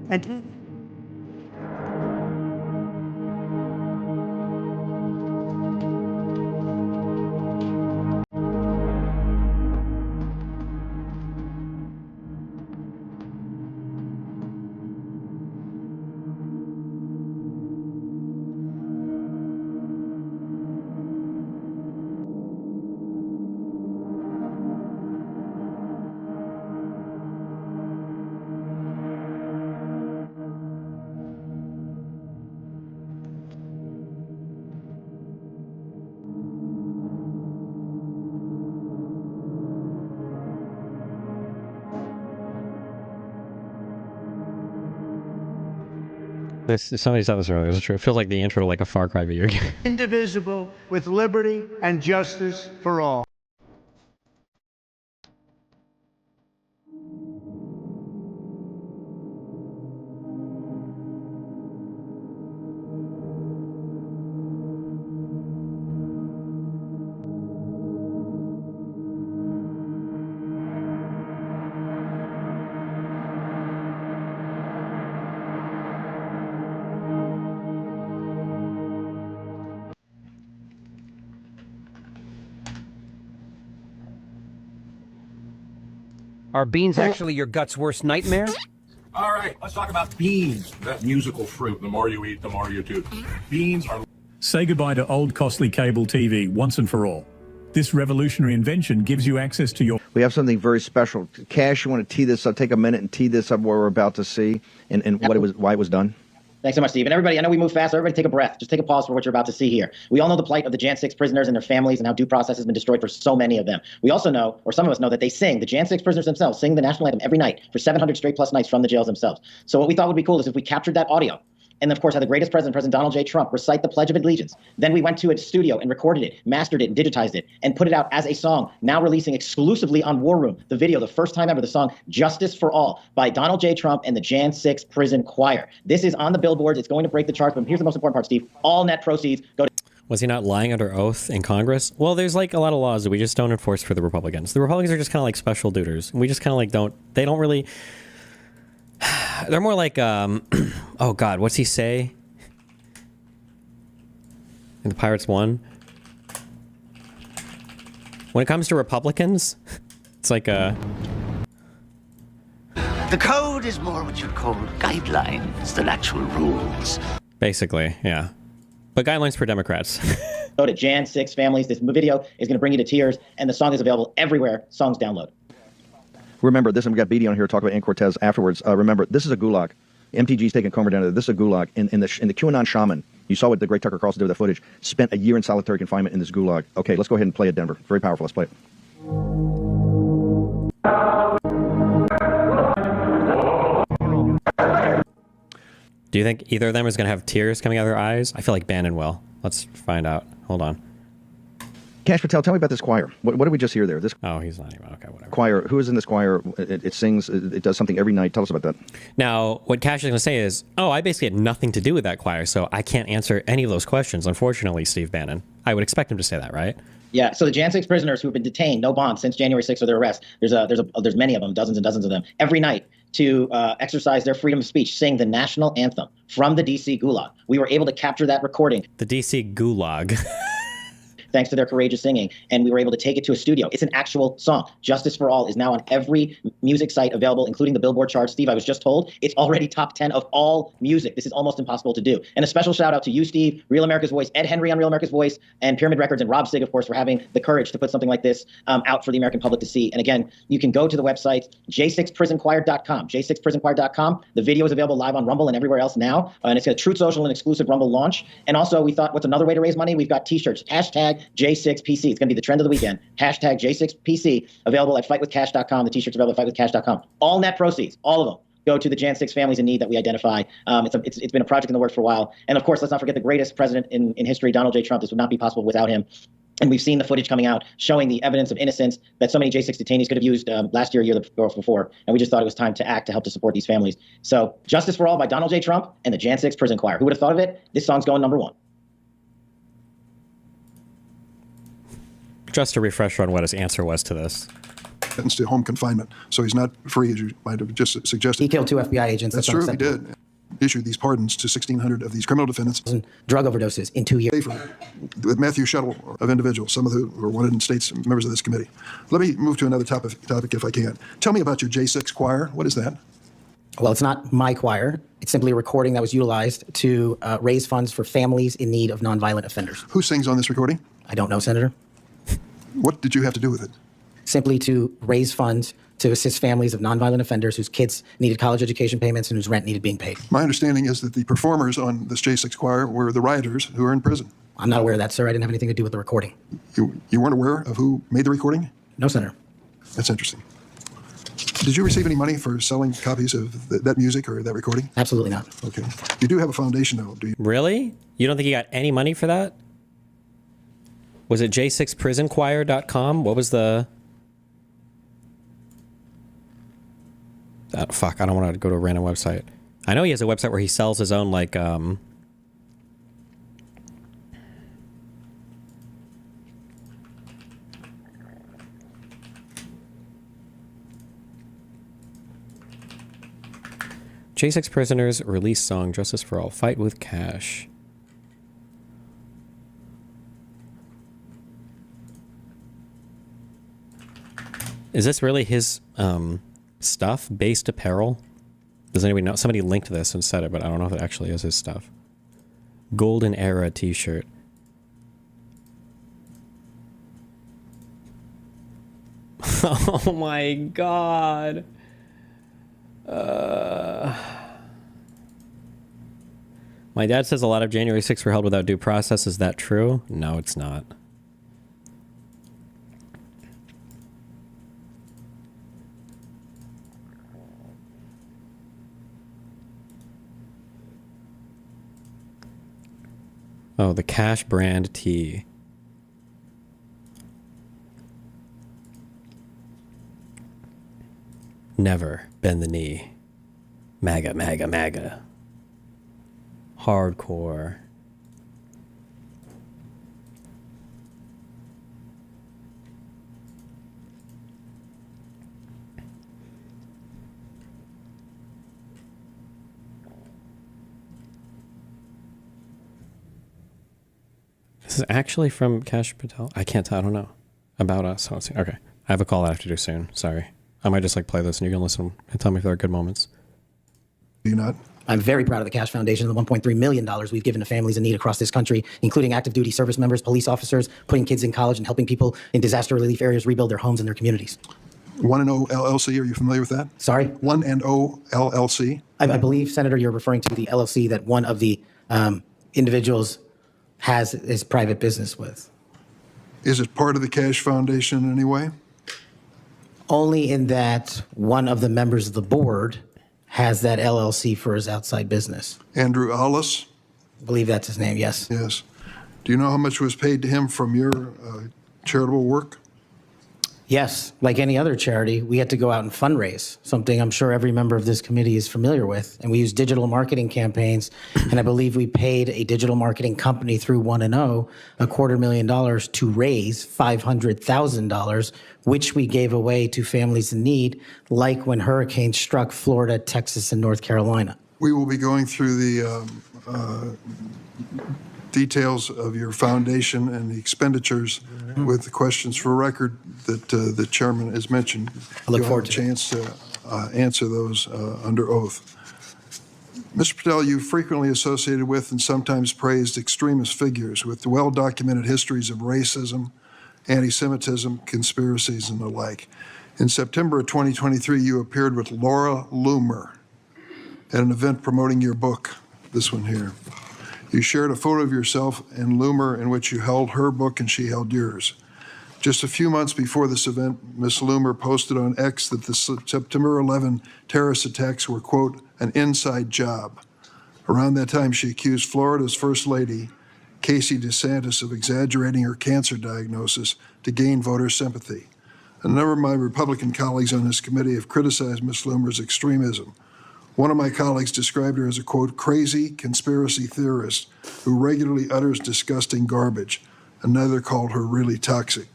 And Somebody said this earlier. It's true. It feels like the intro to like a Far Cry video game. indivisible, with liberty and justice for all. Are beans actually your gut's worst nightmare? All right, let's talk about beans, that musical fruit. The more you eat, the more you do. Beans are... Say goodbye to old costly cable TV once and for all. This revolutionary invention gives you access to your... We have something very special. Cash, you want to tee this up? Take a minute and tee this up what we're about to see and what it was, why it was done. Thanks so much, Steve. And everybody, I know we move fast, so everybody take a breath. Just take a pause for what you're about to see here. We all know the plight of the Jan 6 prisoners and their families and how due process has been destroyed for so many of them. We also know, or some of us know, that they sing, the Jan 6 prisoners themselves sing the national anthem every night for 700 straight plus nights from the jails themselves. So what we thought would be cool is if we captured that audio, and of course had the greatest president, President Donald J. Trump, recite the Pledge of Allegiance. Then we went to a studio and recorded it, mastered it, and digitized it, and put it out as a song, now releasing exclusively on War Room, the video, the first time ever, the song Justice for All by Donald J. Trump and the Jan 6 Prison Choir. This is on the billboards. It's going to break the charts, but here's the most important part, Steve. All net proceeds go to... Was he not lying under oath in Congress? Well, there's like a lot of laws that we just don't enforce for the Republicans. The Republicans are just kind of like special duders. We just kind of like they don't really... They're more like, oh God, what's he say? And the Pirates won. When it comes to Republicans, it's like a... The code is more what you'd call guidelines than actual rules. Basically, yeah. But guidelines for Democrats. Go to Jan 6 Families. This video is going to bring you to tears, and the song is available everywhere. Songs download. Remember this, and we got Beatty on here to talk about Ann Cortez afterwards. Remember, this is a gulag. MTG's taking Comer down there. This is a gulag. In the QAnon shaman, you saw what the great Tucker Carlson did with that footage, spent a year in solitary confinement in this gulag. Okay, let's go ahead and play it, Denver. Very powerful. Let's play it. Do you think either of them is going to have tears coming out of their eyes? I feel like Bannon will. Let's find out. Hold on. Cash Patel, tell me about this choir. What did we just hear there? This he's not even... Okay, whatever. Choir. Who is in this choir? It sings. It does something every night. Tell us about that. Now, what Cash is going to say is, I basically had nothing to do with that choir, so I can't answer any of those questions, unfortunately, Steve Bannon. I would expect him to say that, right? Yeah, so the Jan 6 prisoners who have been detained, no bond, since January 6th of their arrest, there's many of them, dozens and dozens of them, every night to exercise their freedom of speech, sing the national anthem from the D.C. Gulag. We were able to capture that recording. The D.C. Gulag. Thanks to their courageous singing, and we were able to take it to a studio. It's an actual song. Justice for All is now on every music site available, including the Billboard charts. Steve, I was just told it's already top 10 of all music. This is almost impossible to do. And a special shout out to you, Steve, Real America's Voice, Ed Henry on Real America's Voice, and Pyramid Records, and Rob Sig, of course, for having the courage to put something like this out for the American public to see. And again, you can go to the website, j6prisonchoir.com, j6prisonchoir.com. The video is available live on Rumble and everywhere else now. And it's a Truth Social and exclusive Rumble launch. And also, we thought, what's another way to raise money? We've got t-shirts, hashtag J6PC. It's going to be the trend of the weekend. Hashtag J6PC, available at fightwithcash.com. The t-shirts available at fightwithcash.com. All net proceeds, all of them, go to the Jan 6 families in need that we identify. It's been a project in the works for a while. And of course, let's not forget the greatest president in history, Donald J. Trump. This would not be possible without him. And we've seen the footage coming out showing the evidence of innocence that so many J6 detainees could have used last year before. And we just thought it was time to act to help to support these families. So Justice for All by Donald J. Trump and the Jan 6 Prison Choir. Who would have thought of it? This song's going #1. Just a refresher on what his answer was to this. Sentenced to home confinement, so he's not free, as you might have just suggested. He killed 2 FBI agents. That's true, he did. Issued these pardons to 1,600 of these criminal defendants. Drug overdoses in 2 years. With Matthew Shuttle of individuals, some of who were wanted in states, members of this committee. Let me move to another topic if I can. Tell me about your J6 choir. What is that? Well, it's not my choir. It's simply a recording that was utilized to raise funds for families in need of nonviolent offenders. Who sings on this recording? I don't know, Senator. What did you have to do with it? Simply to raise funds to assist families of nonviolent offenders whose kids needed college education payments and whose rent needed being paid. My understanding is that the performers on this J6 choir were the rioters who are in prison. I'm not aware of that, sir. I didn't have anything to do with the recording. You weren't aware of who made the recording? No, Senator. That's interesting. Did you receive any money for selling copies of that music or that recording? Absolutely not. Okay. You do have a foundation, though, do you? Really? You don't think you got any money for that? Was it j6prisonchoir.com? What was the... fuck, I don't want to go to a random website. I know he has a website where he sells his own, like, J6 prisoners release song Justice for All. Fight with cash. Is this really his stuff? Based apparel? Does anybody know? Somebody linked this and said it, but I don't know if it actually is his stuff. Golden Era t-shirt. Oh my God. My dad says a lot of January 6th were held without due process. Is that true? No, it's not. Oh, the Cash brand tee. Never bend the knee. MAGA, MAGA, MAGA. Hardcore. This is actually from Cash Patel. I can't tell. I don't know. About us. Okay. I have a call I have to do soon. Sorry. I might just like play this and you can listen and tell me if there are good moments. Do you not? I'm very proud of the Cash Foundation and the $1.3 million we've given to families in need across this country, including active duty service members, police officers, putting kids in college, and helping people in disaster relief areas rebuild their homes and their communities. 1&0 LLC, are you familiar with that? Sorry? 1&0 LLC? I believe, Senator, you're referring to the LLC that one of the individuals has his private business with. Is it part of the Cash Foundation in any way? Only in that one of the members of the board has that LLC for his outside business. Andrew Alice? I believe that's his name, yes. Yes. Do you know how much was paid to him from your charitable work? Yes, like any other charity, we had to go out and fundraise, something I'm sure every member of this committee is familiar with. And we used digital marketing campaigns, and I believe we paid a digital marketing company through 1&0 $250,000 to raise $500,000, which we gave away to families in need, like when hurricanes struck Florida, Texas, and North Carolina. We will be going through the details of your foundation and the expenditures with the questions for record that the chairman has mentioned. I look forward to a chance to answer those under oath. Mr. Patel, you frequently associated with and sometimes praised extremist figures with well-documented histories of racism, anti-Semitism, conspiracies, and the like. In September of 2023, you appeared with Laura Loomer at an event promoting your book, this one here. You shared a photo of yourself and Loomer in which you held her book and she held yours. Just a few months before this event, Ms. Loomer posted on X that the September 11 terrorist attacks were, quote, an inside job. Around that time, she accused Florida's First Lady, Casey DeSantis, of exaggerating her cancer diagnosis to gain voter sympathy. A number of my Republican colleagues on this committee have criticized Ms. Loomer's extremism. One of my colleagues described her as a, quote, crazy conspiracy theorist who regularly utters disgusting garbage. Another called her really toxic.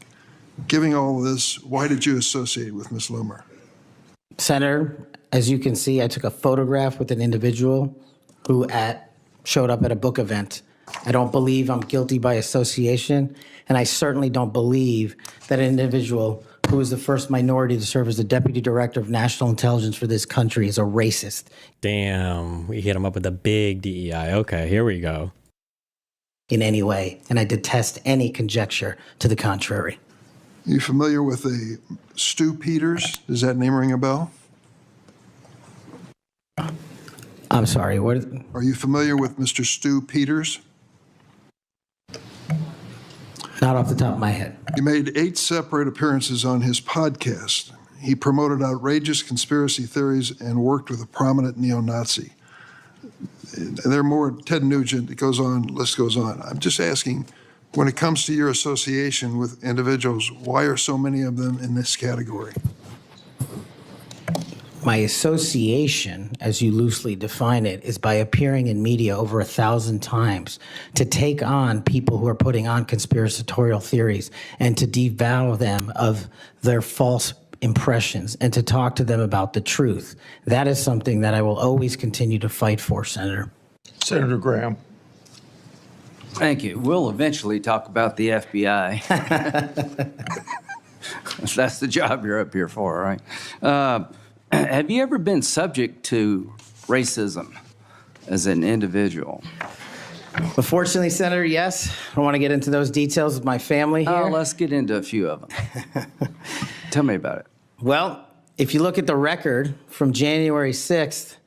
Given all this, why did you associate with Ms. Loomer? Senator, as you can see, I took a photograph with an individual who showed up at a book event. I don't believe I'm guilty by association, and I certainly don't believe that an individual who was the first minority to serve as the Deputy Director of National Intelligence for this country is a racist. Damn, we hit him up with a big DEI. Okay, here we go. In any way, and I detest any conjecture to the contrary. You familiar with the Stu Peters? Does that name ring a bell? I'm sorry, what? Are you familiar with Mr. Stu Peters? Not off the top of my head. He made 8 separate appearances on his podcast. He promoted outrageous conspiracy theories and worked with a prominent neo-Nazi. There are more, Ted Nugent, it goes on, list goes on. I'm just asking, when it comes to your association with individuals, why are so many of them in this category? My association, as you loosely define it, is by appearing in media over 1,000 times to take on people who are putting on conspiratorial theories and to devour them of their false impressions and to talk to them about the truth. That is something that I will always continue to fight for, Senator. Senator Graham. Thank you. We'll eventually talk about the FBI. That's the job you're up here for, right? Have you ever been subject to racism as an individual? Unfortunately, Senator, yes. I don't want to get into those details with my family here. Let's get into a few of them. Tell me about it. Well, if you look at the record from January 6th,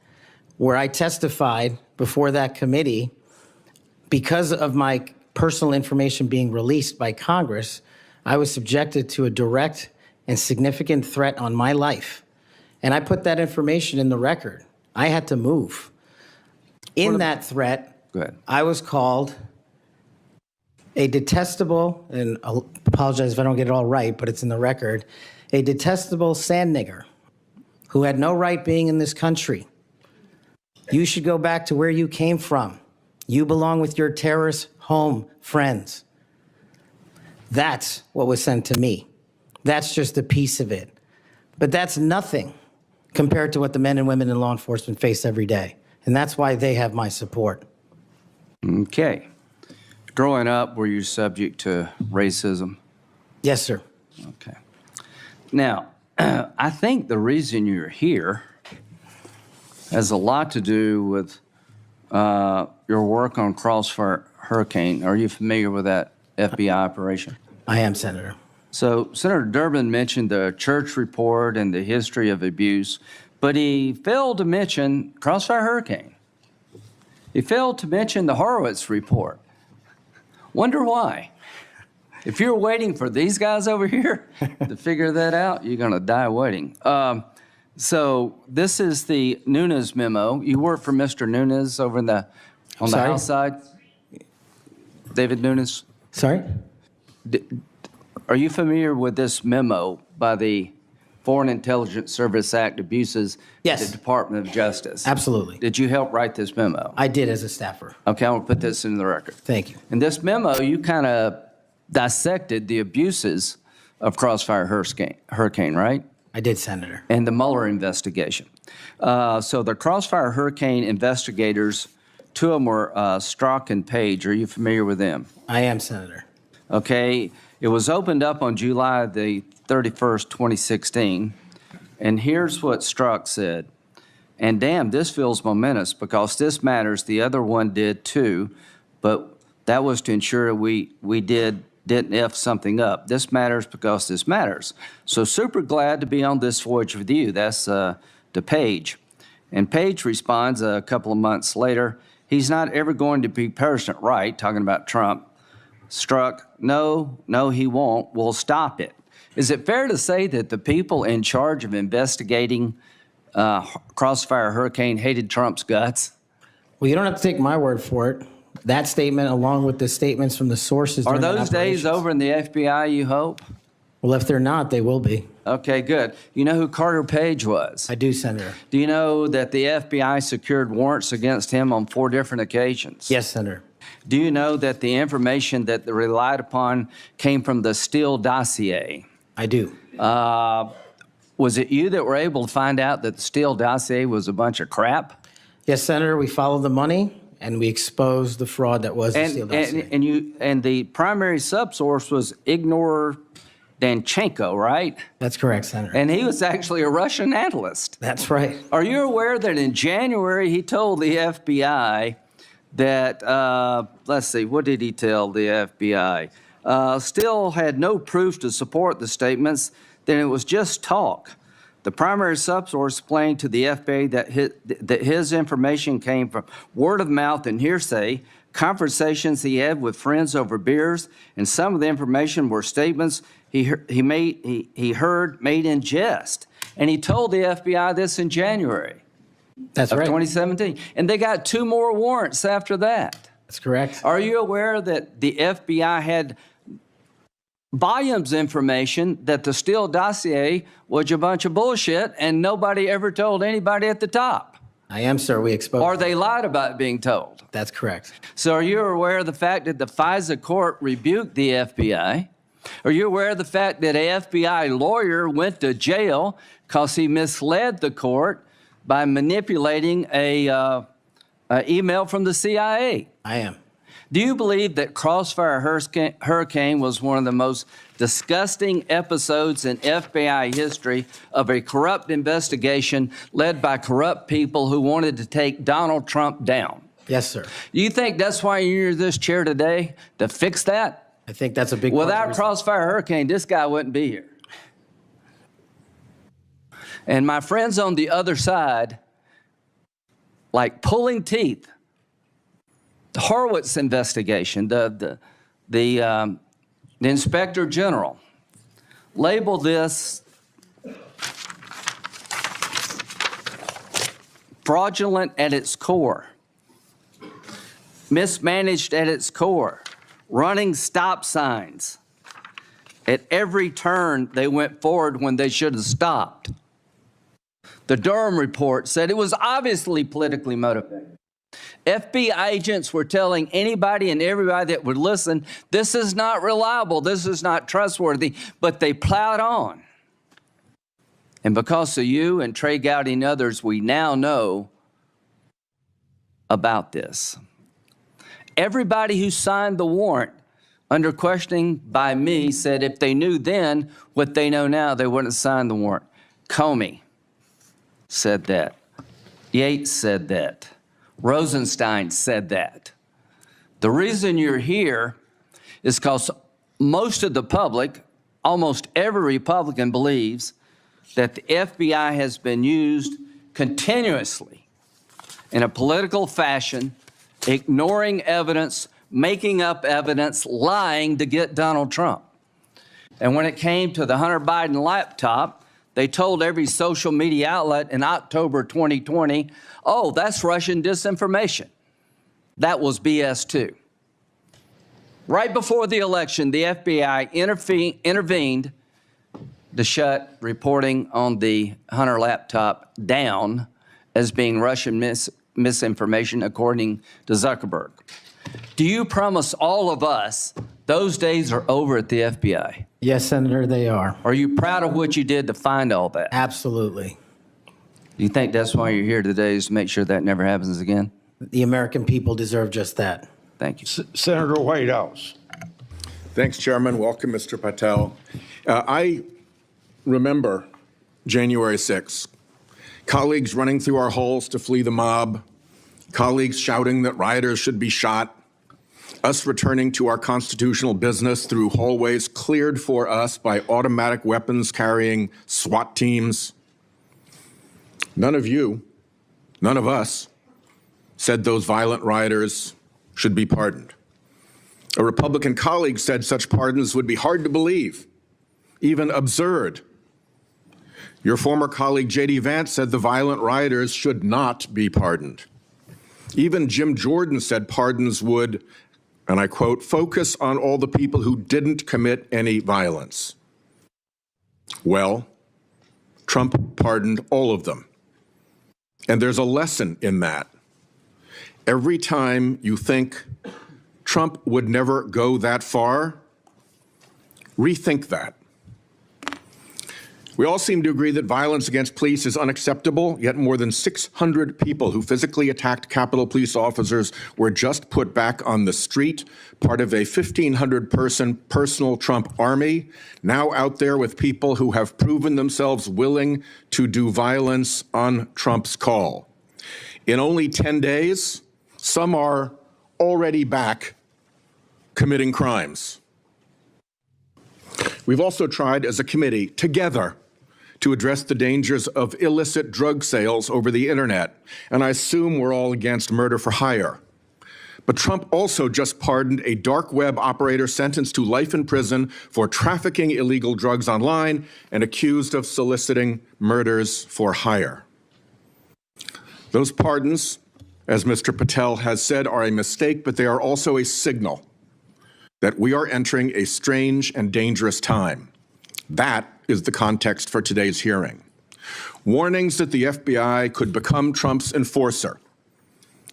where I testified before that committee, because of my personal information being released by Congress, I was subjected to a direct and significant threat on my life. And I put that information in the record. I had to move. In that threat, I was called a detestable, and I'll apologize if I don't get it all right, but it's in the record, a detestable sand nigger who had no right being in this country. You should go back to where you came from. You belong with your terrorist home friends. That's what was sent to me. That's just a piece of it. But that's nothing compared to what the men and women in law enforcement face every day. And that's why they have my support. Okay. Growing up, were you subject to racism? Yes, sir. Okay. Now, I think the reason you're here has a lot to do with your work on Crossfire Hurricane. Are you familiar with that FBI operation? I am, Senator. So Senator Durbin mentioned the church report and the history of abuse, but he failed to mention Crossfire Hurricane. He failed to mention the Horowitz report. Wonder why? If you're waiting for these guys over here to figure that out, you're going to die waiting. So this is the Nunes memo. You work for Mr. Nunes over on the House side? David Nunes? Sorry? Are you familiar with this memo by the Foreign Intelligence Service Act abuses Yes. the Department of Justice? Absolutely. Did you help write this memo? I did as a staffer. Okay, I'm going to put this in the record. Thank you. In this memo, you kind of dissected the abuses of Crossfire Hurricane, right? I did, Senator. And the Mueller investigation. So the Crossfire Hurricane investigators, two of them were Strzok and Page. Are you familiar with them? I am, Senator. Okay. It was opened up on July the 31st, 2016. And here's what Strzok said. And damn, this feels momentous because this matters. The other one did too, but that was to ensure we didn't F something up. This matters because this matters. So super glad to be on this voyage with you. That's to Page. And Page responds a couple of months later, he's not ever going to be President right, talking about Trump. Strzok, no, he won't. We'll stop it. Is it fair to say that the people in charge of investigating Crossfire Hurricane hated Trump's guts? Well, you don't have to take my word for it. That statement, along with the statements from the sources. Are during that those days operations- over in the FBI, you hope? Well, if they're not, they will be. Okay, good. You know who Carter Page was? I do, Senator. Do you know that the FBI secured warrants against him on 4 different occasions? Yes, Senator. Do you know that the information that they relied upon came from the Steele dossier? I do. Was it you that were able to find out that the Steele dossier was a bunch of crap? Yes, Senator. We followed the money and we exposed the fraud that was the Steele dossier. And the primary subsource was Ignor Danchenko, right? That's correct, Senator. And he was actually a Russian analyst. That's right. Are you aware that in January he told the FBI that, let's see, what did he tell the FBI? Still had no proof to support the statements, then it was just talk. The primary subsource explained to the FBI that his information came from word of mouth and hearsay, conversations he had with friends over beers, and some of the information were statements he heard made in jest. And he told the FBI this in January. That's of right. 2017. And they got 2 more warrants after that. That's correct. Are you aware that the FBI had volumes of information that the Steele dossier was a bunch of bullshit and nobody ever told anybody at the top? I am, sir. We exposed. Or they lied about being told. That's correct. So are you aware of the fact that the FISA court rebuked the FBI? Are you aware of the fact that an FBI lawyer went to jail because he misled the court by manipulating a email from the CIA? I am. Do you believe that Crossfire Hurricane was one of the most disgusting episodes in FBI history of a corrupt investigation led by corrupt people who wanted to take Donald Trump down? Yes, sir. You think that's why you're in this chair today, to fix that? I think that's a big part of the Without reason. Crossfire Hurricane, this guy wouldn't be here. And my friends on the other side, like pulling teeth, the Horowitz investigation, the Inspector General labeled this fraudulent at its core, mismanaged at its core, running stop signs. At every turn, they went forward when they should have stopped. The Durham report said it was obviously politically motivated. FBI agents were telling anybody and everybody that would listen, this is not reliable, this is not trustworthy, but they plowed on. And because of you and Trey Gowdy and others, we now know about this. Everybody who signed the warrant under questioning by me said if they knew then what they know now, they wouldn't have signed the warrant. Comey said that. Yates said that. Rosenstein said that. The reason you're here is because most of the public, almost every Republican believes that the FBI has been used continuously in a political fashion, ignoring evidence, making up evidence, lying to get Donald Trump. And when it came to the Hunter Biden laptop, they told every social media outlet in October 2020, oh, that's Russian disinformation. That was BS too. Right before the election, the FBI intervened to shut reporting on the Hunter laptop down as being Russian misinformation, according to Zuckerberg. Do you promise all of us those days are over at the FBI? Yes, Senator, they are. Are you proud of what you did to find all that? Absolutely. Do you think that's why you're here today, is to make sure that never happens again? The American people deserve just that. Thank you. Senator Whitehouse. Thanks, Chairman. Welcome, Mr. Patel. I remember January 6th. Colleagues running through our halls to flee the mob, colleagues shouting that rioters should be shot, us returning to our constitutional business through hallways cleared for us by automatic weapons carrying SWAT teams. None of you, none of us, said those violent rioters should be pardoned. A Republican colleague said such pardons would be hard to believe, even absurd. Your former colleague J.D. Vance said the violent rioters should not be pardoned. Even Jim Jordan said pardons would, and I quote, focus on all the people who didn't commit any violence. Well, Trump pardoned all of them. And there's a lesson in that. Every time you think Trump would never go that far, rethink that. We all seem to agree that violence against police is unacceptable, yet more than 600 people who physically attacked Capitol Police officers were just put back on the street, part of a 1,500-person personal Trump army, now out there with people who have proven themselves willing to do violence on Trump's call. In only 10 days, some are already back committing crimes. We've also tried as a committee, together, to address the dangers of illicit drug sales over the internet, and I assume we're all against murder for hire. But Trump also just pardoned a dark web operator sentenced to life in prison for trafficking illegal drugs online and accused of soliciting murders for hire. Those pardons, as Mr. Patel has said, are a mistake, but they are also a signal that we are entering a strange and dangerous time. That is the context for today's hearing. Warnings that the FBI could become Trump's enforcer,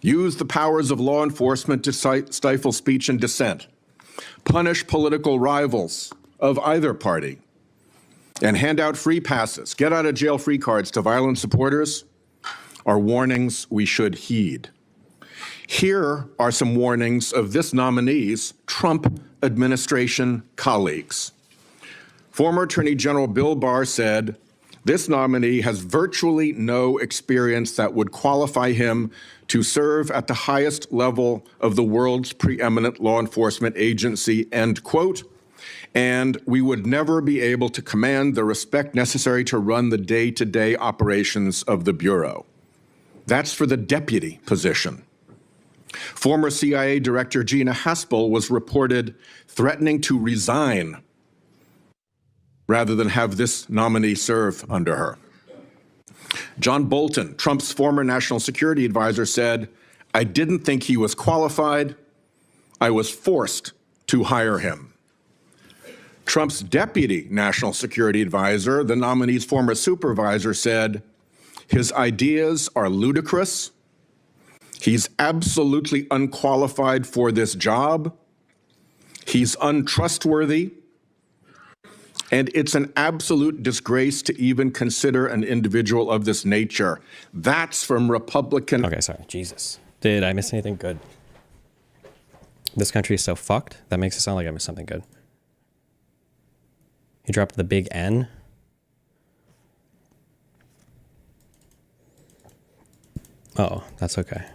use the powers of law enforcement to stifle speech and dissent, punish political rivals of either party, and hand out free passes, get out of jail free cards to violent supporters are warnings we should heed. Here are some warnings of this nominee's Trump administration colleagues. Former Attorney General Bill Barr said, "This nominee has virtually no experience that would qualify him to serve at the highest level of the world's preeminent law enforcement agency," end quote. "And we would never be able to command the respect necessary to run the day-to-day operations of the Bureau." That's for the deputy position. Former CIA Director Gina Haspel was reported threatening to resign rather than have this nominee serve under her. John Bolton, Trump's former national security advisor, said, "I didn't think he was qualified. I was forced to hire him." Trump's deputy national security advisor, the nominee's former supervisor, said, "His ideas are ludicrous. He's absolutely unqualified for this job. He's untrustworthy. And it's an absolute disgrace to even consider an individual of this nature." That's from Republican. Okay, sorry. Jesus. Did I miss anything good? This country is so fucked. That makes it sound like I missed something good. He dropped the big N. Oh, that's okay.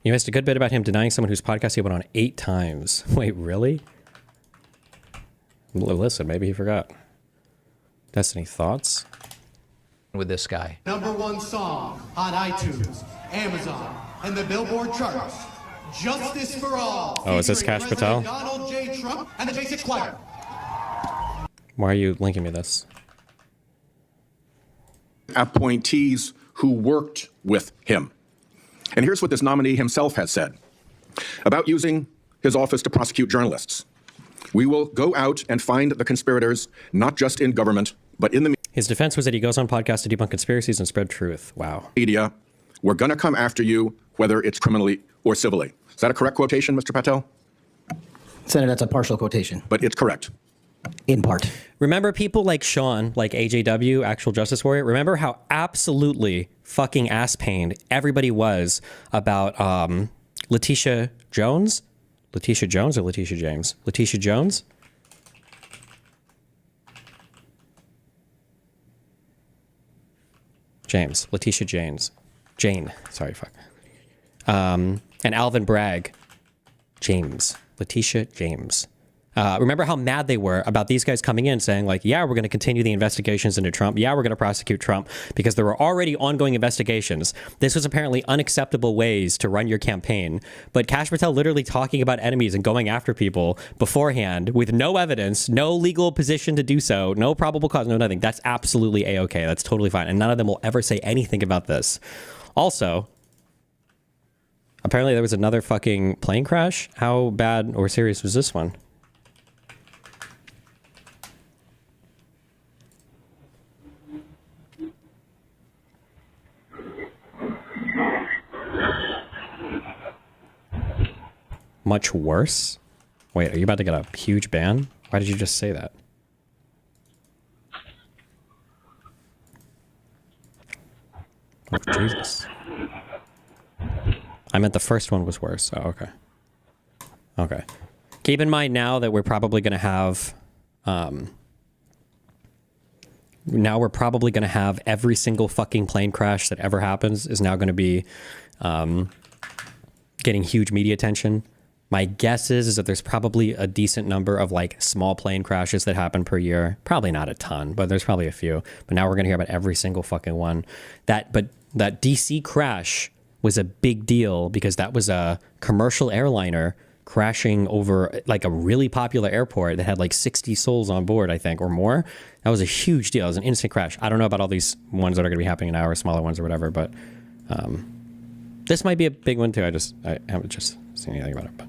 You missed a good bit about him denying someone whose podcast he went on 8 times. Wait, really? Listen, maybe he forgot. Destiny, thoughts? With this guy. #1 song on iTunes, Amazon, and the Billboard charts. Justice for All. Oh, is this Cash Patel? Donald J. Trump and the Basic Choir. Why are you linking me this? Appointees who worked with him. And here's what this nominee himself has said about using his office to prosecute journalists. "We will go out and find the conspirators, not just in government, but in the His defense was that he goes on podcasts to debunk conspiracies and spread truth." Wow. media. We're going to come after you, whether it's criminally or civilly. Is that a correct quotation, Mr. Patel? Senator, that's a partial quotation. But it's correct. In part. Remember people like Sean, like AJW, Actual Justice Warrior? Remember how absolutely fucking ass-pained everybody was about Letitia Jones? Letitia Jones or Letitia James? Letitia Jones? James. Letitia James. Jane. Sorry, fuck. And Alvin Bragg. James. Letitia James. Remember how mad they were about these guys coming in saying like, yeah, we're going to continue the investigations into Trump. Yeah, we're going to prosecute Trump because there were already ongoing investigations. This was apparently unacceptable ways to run your campaign. But Kash Patel literally talking about enemies and going after people beforehand with no evidence, no legal position to do so, no probable cause, no nothing. That's absolutely A-okay. That's totally fine. And none of them will ever say anything about this. Also, apparently there was another fucking plane crash. How bad or serious was this one? Much worse? Wait, are you about to get a huge ban? Why did you just say that? Oh, Jesus. I meant the first one was worse. Oh, okay. Okay. Keep in mind now that we're probably going to have... now we're probably going to have every single fucking plane crash that ever happens is now going to be getting huge media attention. My guess is that there's probably a decent number of like small plane crashes that happen per year. Probably not a ton, but there's probably a few. But now we're going to hear about every single fucking one. That DC crash was a big deal because that was a commercial airliner crashing over like a really popular airport that had like 60 souls on board, I think, or more. That was a huge deal. It was an instant crash. I don't know about all these ones that are going to be happening now or smaller ones or whatever, but this might be a big one too. I haven't just seen anything about it, but.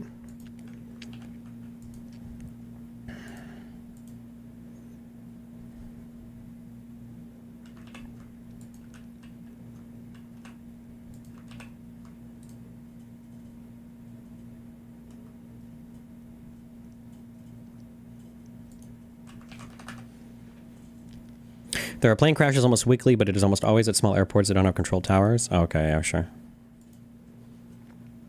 There are plane crashes almost weekly, but it is almost always at small airports that don't have controlled towers. Okay, yeah, sure.